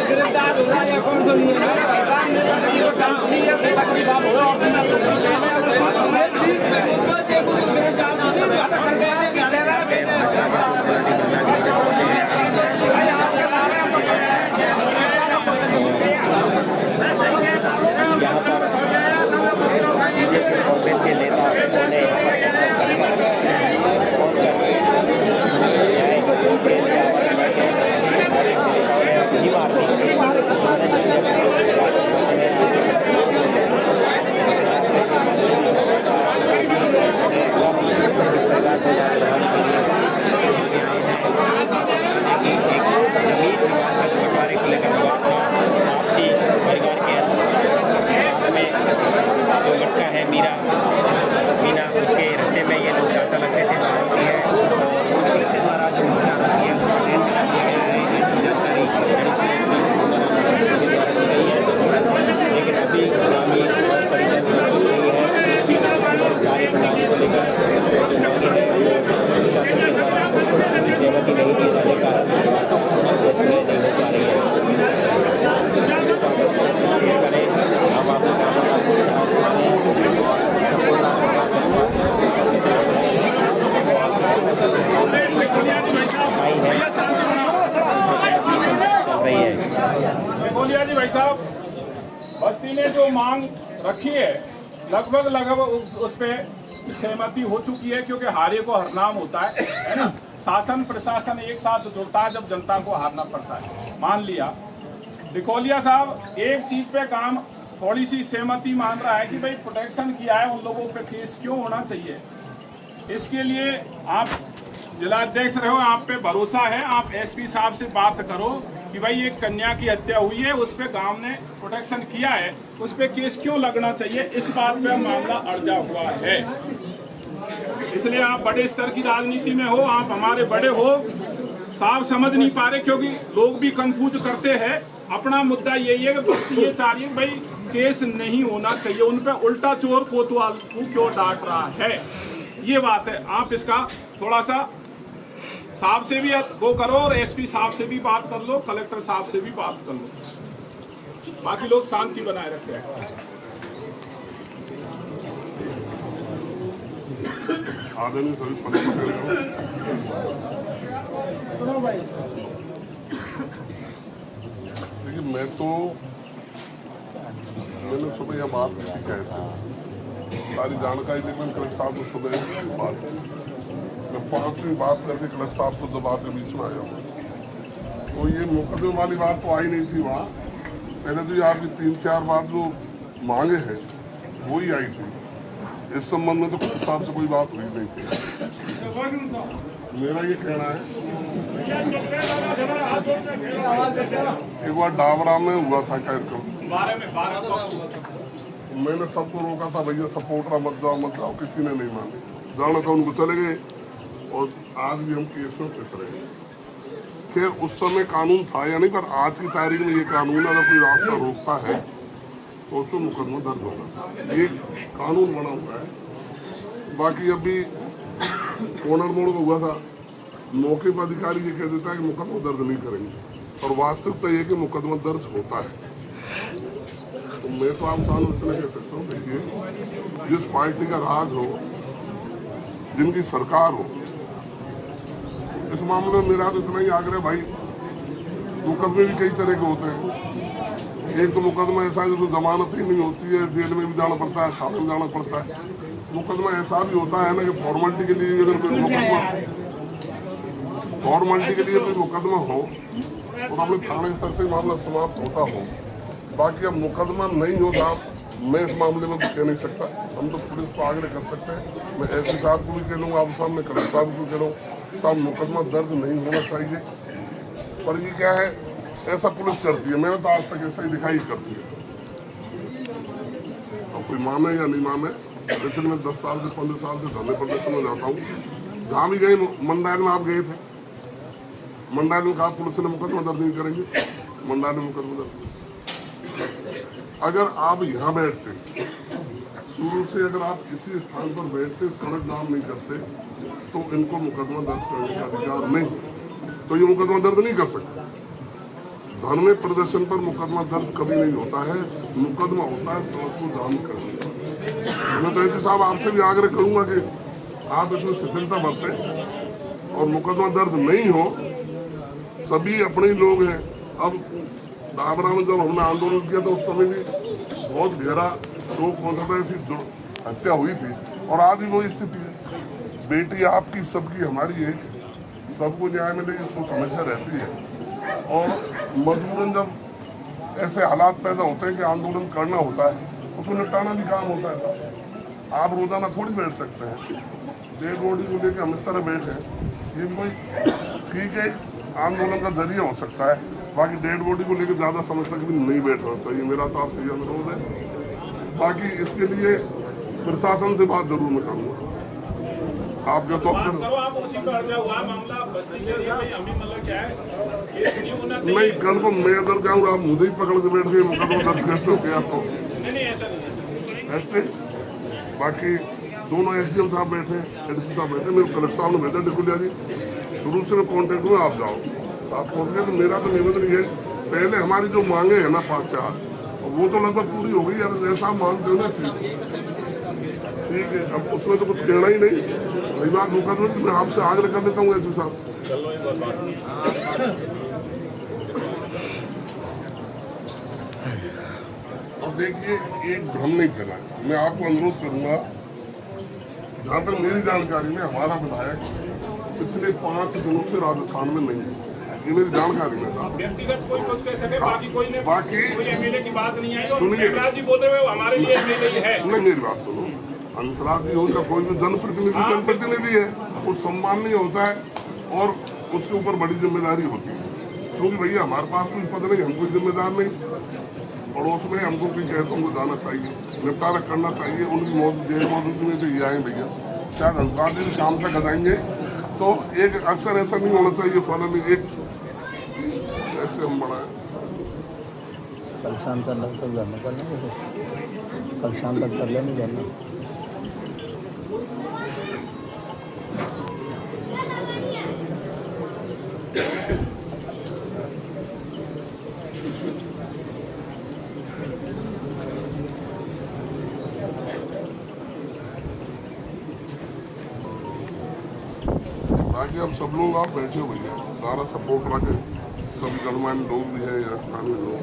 गिरफ्तार हो रहा है कौन सा नियम कांग्रेस के नेता साहब, बस्ती ने जो मांग रखी है लगभग उस पे सहमति हो चुकी है, क्योंकि हारे को हरनाम होता है ना। शासन प्रशासन एक साथ जुड़ता है जब जनता को हारना पड़ता है। मान लिया डिकोलिया साहब एक चीज पे काम थोड़ी सी सहमति मान रहा है कि भाई प्रोटेक्शन किया है, उन लोगों पे केस क्यों होना चाहिए। इसके लिए आप जिलाध्यक्ष रहो, आप पे भरोसा है, आप एसपी साहब से बात करो कि भाई एक कन्या की हत्या हुई है, उस पे गांव ने प्रोटेक्शन किया है, उस पे केस क्यों लगना चाहिए, इस बात पे मामला अड़जा हुआ है। इसलिए आप बड़े स्तर की राजनीति में हो, आप हमारे बड़े हो, साफ समझ नहीं पा रहे, क्योंकि लोग भी कंफ्यूज करते हैं। अपना मुद्दा यही है कि ये चाह रही है भाई केस नहीं होना चाहिए, उन पे उल्टा चोर कोतवाल को क्यों डांट रहा है, ये बात है। आप इसका थोड़ा सा साहब से भी वो करो और एसपी साहब से भी बात कर लो, कलेक्टर साहब से भी बात कर लो, बाकी लोग शांति बनाए रखें। आदरणीय सभी पत्रकारों, देखिए मैंने सुबह यह बात नहीं कही थी, सारी जानकारी लेकिन कलेक्टर साहब ने सुबह बात की, मैं 5वीं बात करके कलेक्टर साहब को दबा के बीच में आया हूँ। तो ये मुकदमे वाली बात तो आई नहीं थी वहाँ, पहले तो ये आपकी 3-4 बात जो मांगे हैं वो ही आई थी। इस संबंध में तो कलेक्टर साहब से कोई बात हुई नहीं थी। मेरा ये कहना है, एक बार डाबरा में हुआ था कार्यक्रम, मैंने सबको रोका था भैया सपोर्टरा मत जाओ, किसी ने नहीं मानी, जाना था उनको चले गए और आज भी हम केस में फंस रहे हैं। खैर उस समय कानून था या नहीं, पर आज की तारीख में ये कानून अगर कोई रास्ता रोकता है तो उसको मुकदमा दर्ज होगा, ये कानून बना हुआ है। बाकी अभी ओनर मोड़ को हुआ था, मौके पर अधिकारी ये कह देता है कि मुकदमा दर्ज नहीं करेंगे, और वास्तविकता ये कि मुकदमा दर्ज होता है। तो मैं तो आप सामने इतना कह सकता हूँ, देखिए जिस पार्टी का राज हो, जिनकी सरकार हो, इस मामले में मेरा तो इतना ही आग्रह भाई, मुकदमे भी कई तरह के होते हैं। एक तो मुकदमा ऐसा है जिसमें जमानत ही नहीं होती है, जेल में भी जाना पड़ता है, थाने में जाना पड़ता है। मुकदमा ऐसा भी होता है ना कि फॉर्मेलिटी के लिए अगर कोई मुकदमा हो और अपने थाने स्तर से मामला समाप्त होता हो, बाकी अब मुकदमा नहीं होता, मैं इस मामले में तो कह नहीं सकता। हम तो पुलिस को आग्रह कर सकते हैं, मैं एसपी साहब को भी कह लूँगा, आप सामने कलेक्टर साहब को कह रहा हूँ, साहब मुकदमा दर्ज नहीं होना चाहिए। पर ये क्या है, ऐसा पुलिस करती है, मैंने तो आज तक ऐसा ही दिखाई करती है। अब कोई माने या नहीं माने, लेकिन मैं 10 साल से 15 साल से धरने प्रदर्शन में जाता हूँ। जहाँ भी गए, मंडायल में आप गए थे, मंडायल में कहा पुलिस ने मुकदमा दर्ज नहीं करेंगे, मंडायल में मुकदमा दर्ज। अगर आप यहाँ बैठते, शुरू से अगर आप किसी स्थान पर बैठते, सड़क जाम नहीं करते, तो इनको मुकदमा दर्ज करने का अधिकार नहीं, तो ये मुकदमा दर्ज नहीं कर सकते। धरने प्रदर्शन पर मुकदमा दर्ज कभी नहीं होता है, मुकदमा होता है सड़क को जाम करने का। मैं तो ऐसे साहब आपसे भी आग्रह करूंगा कि आप इसमें शिथिलता बरतें और मुकदमा दर्ज नहीं हो, सभी अपने ही लोग हैं। अब डाबरा में जब हमने आंदोलन किया था, उस समय भी बहुत गहरा शोक पहुंचा था, ऐसी हत्या हुई थी, और आज भी वही स्थिति है। बेटी आपकी, सबकी, हमारी एक, सबको न्याय मिले, इसको समस्या रहती है। और मजबूरन जब ऐसे हालात पैदा होते हैं कि आंदोलन करना होता है, उसको निपटाना भी काम होता है। आप रोजाना थोड़ी बैठ सकते हैं, डेड बॉडी को लेकर हम इस तरह बैठे हैं, ये भी कोई ठीक है आंदोलन का जरिया हो सकता है, बाकी डेड बॉडी को लेकर ज़्यादा समय तक भी नहीं बैठना चाहिए, मेरा तो आपसे यह अनुरोध है। बाकी इसके लिए प्रशासन से बात जरूर मैं करूँगा। आप जो तो नहीं, कल को मैं अगर जाऊँगा, आप मुझे ही पकड़ के बैठ गए, मुकदमा दर्ज कैसे हो गया आपको ऐसे। बाकी दोनों एसडीएम साहब बैठे, एडीसी साहब बैठे, मेरे कलेक्टर साहब ने भेजा डिकुलिया जी, शुरू से मैं कॉन्टेक्ट में, आप जाओ, आप पहुँच गए। तो मेरा तो निवेदन ये, पहले हमारी जो मांगे है ना 5-4, वो तो लगभग पूरी हो गई यार, जैसा आप मांगते हो ना ठीक है। अब उसमें तो कुछ कहना ही नहीं, वही बात मुकदमे की मैं आपसे आग्रह कर लेता हूँ एसपी साहब से। देखिए एक भ्रम नहीं फैलाए। मैं आपको अनुरोध करूंगा, जहाँ तक मेरी जानकारी में हमारा विधायक पिछले 5 दिनों से राजस्थान में नहीं है, ये मेरी जानकारी में था। व्यक्तिगत कोई कुछ कह सके, बाकी कोई नहीं, बाकी कोई एमएलए की बात नहीं आई। सुनिए, जी बोलते हुए हमारे लिए एमएलए है। नहीं, मेरी बात सुनो, हंसराज जी हो या कोई भी जनप्रतिनिधि है, वो सम्माननीय होता है और उसके ऊपर बड़ी जिम्मेदारी होती है। क्योंकि भैया हमारे पास कोई पद नहीं, हम कोई जिम्मेदार नहीं, पड़ोस में हमको कोई कहता हमको जाना चाहिए, निपटारा करना चाहिए। उनकी मौजूदगी में तो ये आए भैया, शायद हंसराज जी शाम तक आ जाएंगे, तो एक अक्सर ऐसा नहीं होना चाहिए फॉलो में एक ऐसे हम बढ़ाए। कल शाम तक जाना करना, कल शाम तक कर लेना जाना। बाकी अब सब लोग आप बैठे हो भैया, सारा सपोर्ट रखे, सभी गणमान्य लोग भी है या स्थानीय लोग।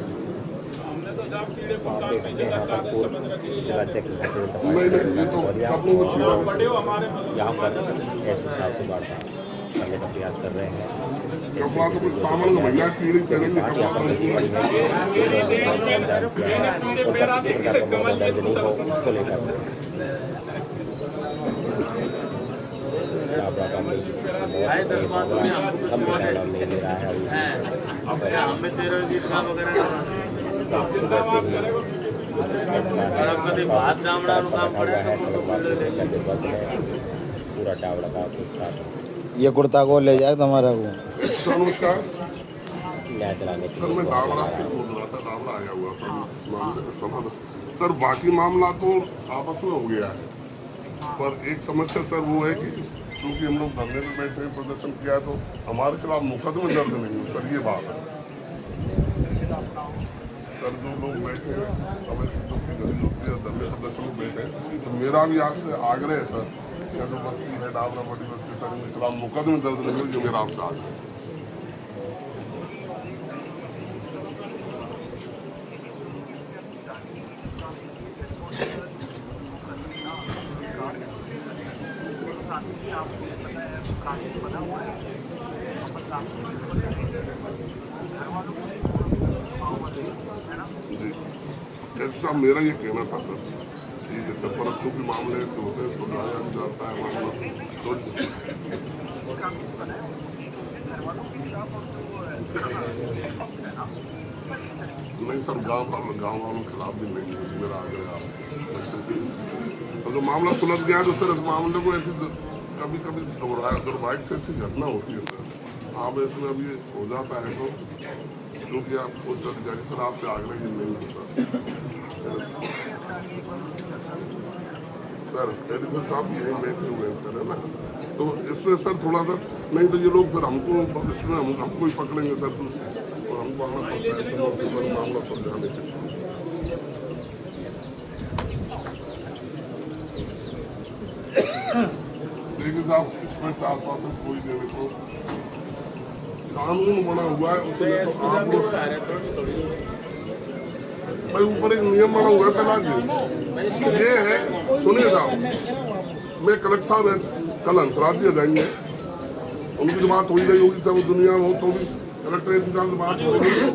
नहीं, ये तो अपनी यहाँ पर एसपी साहब से बात करने का प्रयास कर रहे हैं। कपड़ा तो कुछ सामान भैया कीड़े करेंगे, उसको लेकर पूरा टावड़ा का ये कुर्ता को ले जाए तुम्हारा को। नमस्कार न्याय चलाने सर, मैं दावड़ा से बोल रहा था, दावड़ा आया हुआ था मामले का समाधान। सर बाकी मामला तो आपस में हो गया है, पर एक समस्या सर वो है कि क्योंकि हम लोग धरने में बैठे प्रदर्शन किया तो हमारे खिलाफ मुकदमे दर्ज नहीं हुए सर, ये बात है। सर जो लोग बैठे हैं हमें सीटों की गरीब होती है, धरने प्रदर्शन में बैठे, तो मेरा भी आज से आग्रह है सर, या जो बस्ती है डाबरा बड़ी बस्ती, सर इनके खिलाफ मुकदमे दर्ज नहीं हुए, जो मेरा आपसे आग्रह है। जी मेरा ये कहना था सर, ठीक है सर, पर क्योंकि मामले ऐसे होते हैं तो लाया भी जाता है मामला, तो नहीं सर गांव वालों के खिलाफ भी नहीं है मेरा आग्रह। तो जो मामला सुलझ गया तो सर इस मामले को ऐसे कभी कभी दुर्भाग्य से ऐसी घटना होती है सर, आप इसमें अभी हो जाता है तो क्योंकि आप उच्च अधिकारी सर आपसे आग्रह ही नहीं होता सर, एडिटर साहब यही बैठे हुए हैं सर, है ना, तो इसमें सर थोड़ा सा नहीं तो ये लोग फिर हमको इसमें हमको ही पकड़ेंगे सर, तो हमको आना पड़ता है मामला सुलझाने के लिए। देखिए साहब इसमें आश्वासन कोई देने को कानून बना हुआ है, भाई ऊपर एक नियम बना हुआ है पहला ये है। सुनिए साहब, मैं कलेक्टर साहब है, कल हंसराज जी आ जाएंगे, उनकी तो बात हो ही रही होगी सब दुनिया में हो तो भी कलेक्ट्रेट से बात हो रही है,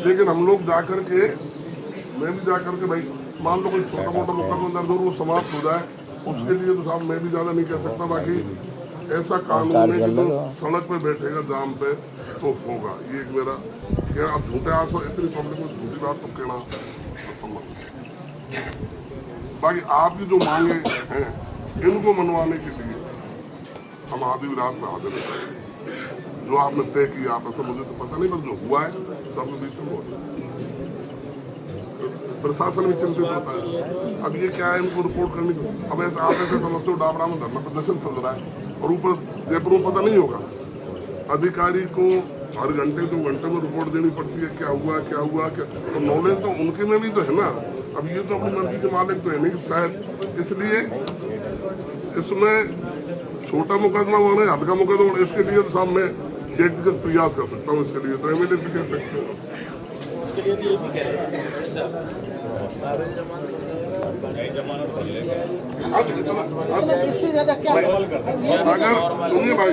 लेकिन हम लोग जा करके मैं भी जा करके भाई मान लो कोई छोटा मोटा मुकदमा दर्ज हो वो समाप्त हो जाए, उसके लिए तो साहब मैं भी ज़्यादा नहीं कह सकता। बाकी ऐसा कानून है कि जो सड़क पे बैठेगा जाम पे तो होगा, ये एक मेरा क्या। अब झूठे आस इतनी पब्लिक में झूठी बात तो कहना बाकी आपकी जो मांगे हैं इनको मनवाने के लिए हम आधी रात में हाजिर हैं। जो आपने तय किया आप ऐसा मुझे तो पता नहीं, पर जो हुआ है सबके बीच में हुआ, प्रशासन भी चिंतित होता है। अब ये क्या है, इनको रिपोर्ट करनी, अब ऐसे आप ऐसे समझते हो डाबरा में धरना प्रदर्शन चल रहा है और ऊपर जयपुर में पता नहीं होगा, अधिकारी को हर घंटे 2 घंटे में रिपोर्ट देनी पड़ती है क्या हुआ क्या, तो नॉलेज तो उनके में भी तो है ना। अब ये तो अपनी मर्जी के मालिक तो है नहीं शायद, इसलिए इसमें छोटा मुकदमा होना है, हल्का मुकदमा होना, इसके लिए तो साहब मैं व्यक्तिगत प्रयास कर सकता हूँ, इसके लिए तो एमएलए से कह सकते हो। इससे ज्यादा क्या अगर सुनिए भाई,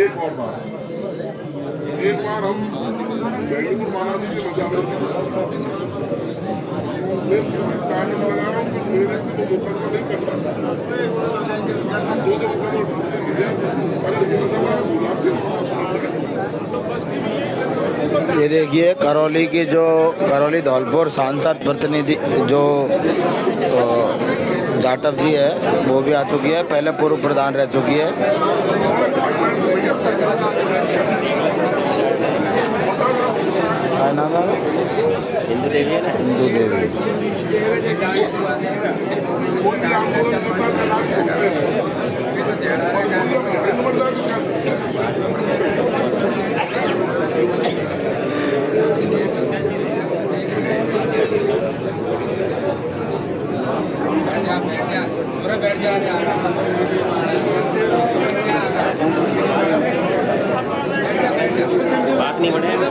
एक और बात, एक बार हम मेडिसिन बालाजी के बजाय मैं चार्ज लगा रहा हूँ, कुछ मेरे से वो मुकदमा नहीं करता। ये देखिए करौली की जो करौली धौलपुर सांसद प्रतिनिधि जो जाटव जी है वो भी आ चुकी है, पहले पूर्व प्रधान रह चुकी है। क्या नाम है? हिंदू देवी है ना, हिंदू देवी। बात नहीं बढ़ेगा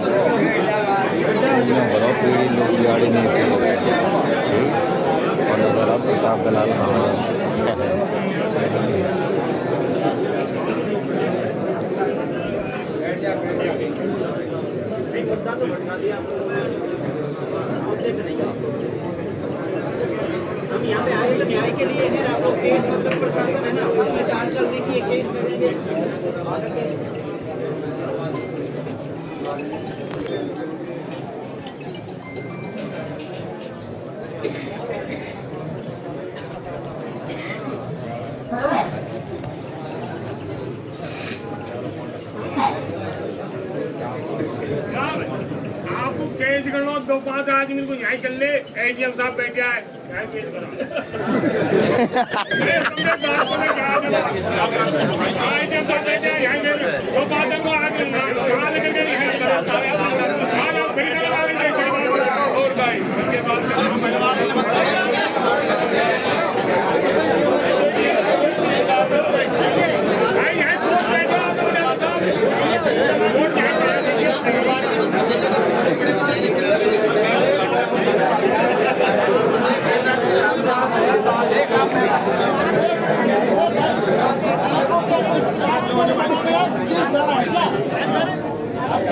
पूरी लोग गाड़ी नहीं थी और प्रताप दलाल हम यहाँ पे आए तो न्याय के लिए है, आपको केस मतलब प्रशासन है ना, उसमें चाल चल रही है, केस करेंगे। आपको केस कर लो, 2-5 आदमी को न्याय कर ले, एजीएम साहब बैठे आए न्याय केस करा। एजीएम साहब बैठे आए न्याय केस 2-5 को आदमी कहाँ लेकर गए हैं और भाई उसके बाद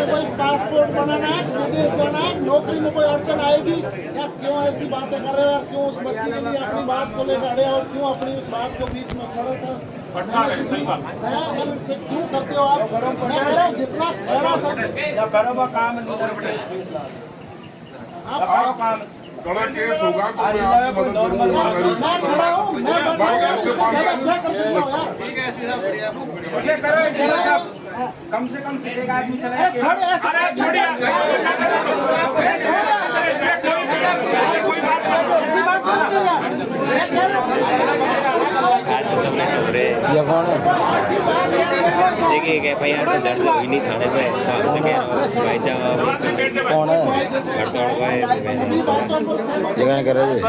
कोई पासपोर्ट बनाना है, विदेश जाना है, नौकरी में कोई अड़चन आएगी या क्यों ऐसी बातें कर रहे हो और क्यों उस बच्ची के लिए अपनी बात को लेकर अड़े और क्यों अपनी उस बात को बीच में थोड़ा सा क्यों करते हो आप? मैं कह रहा हूँ जितना खड़ा था करो काम आप बड़ा केस होगा तो मैं आपकी मदद करूंगा। मैं खड़ा हूँ, मैं बैठा हूँ, इससे ज्यादा क्या कर सकता हूँ यार? ठीक है, सीधा बढ़िया मुझे करो कम से कम किसी आदमी चलेगा। ये कौन है? देखिए क्या भाई यार तो दर्द हुई नहीं थाने पे भाई चाह कौन है? हड़ताल का है जगह कर रहे थे।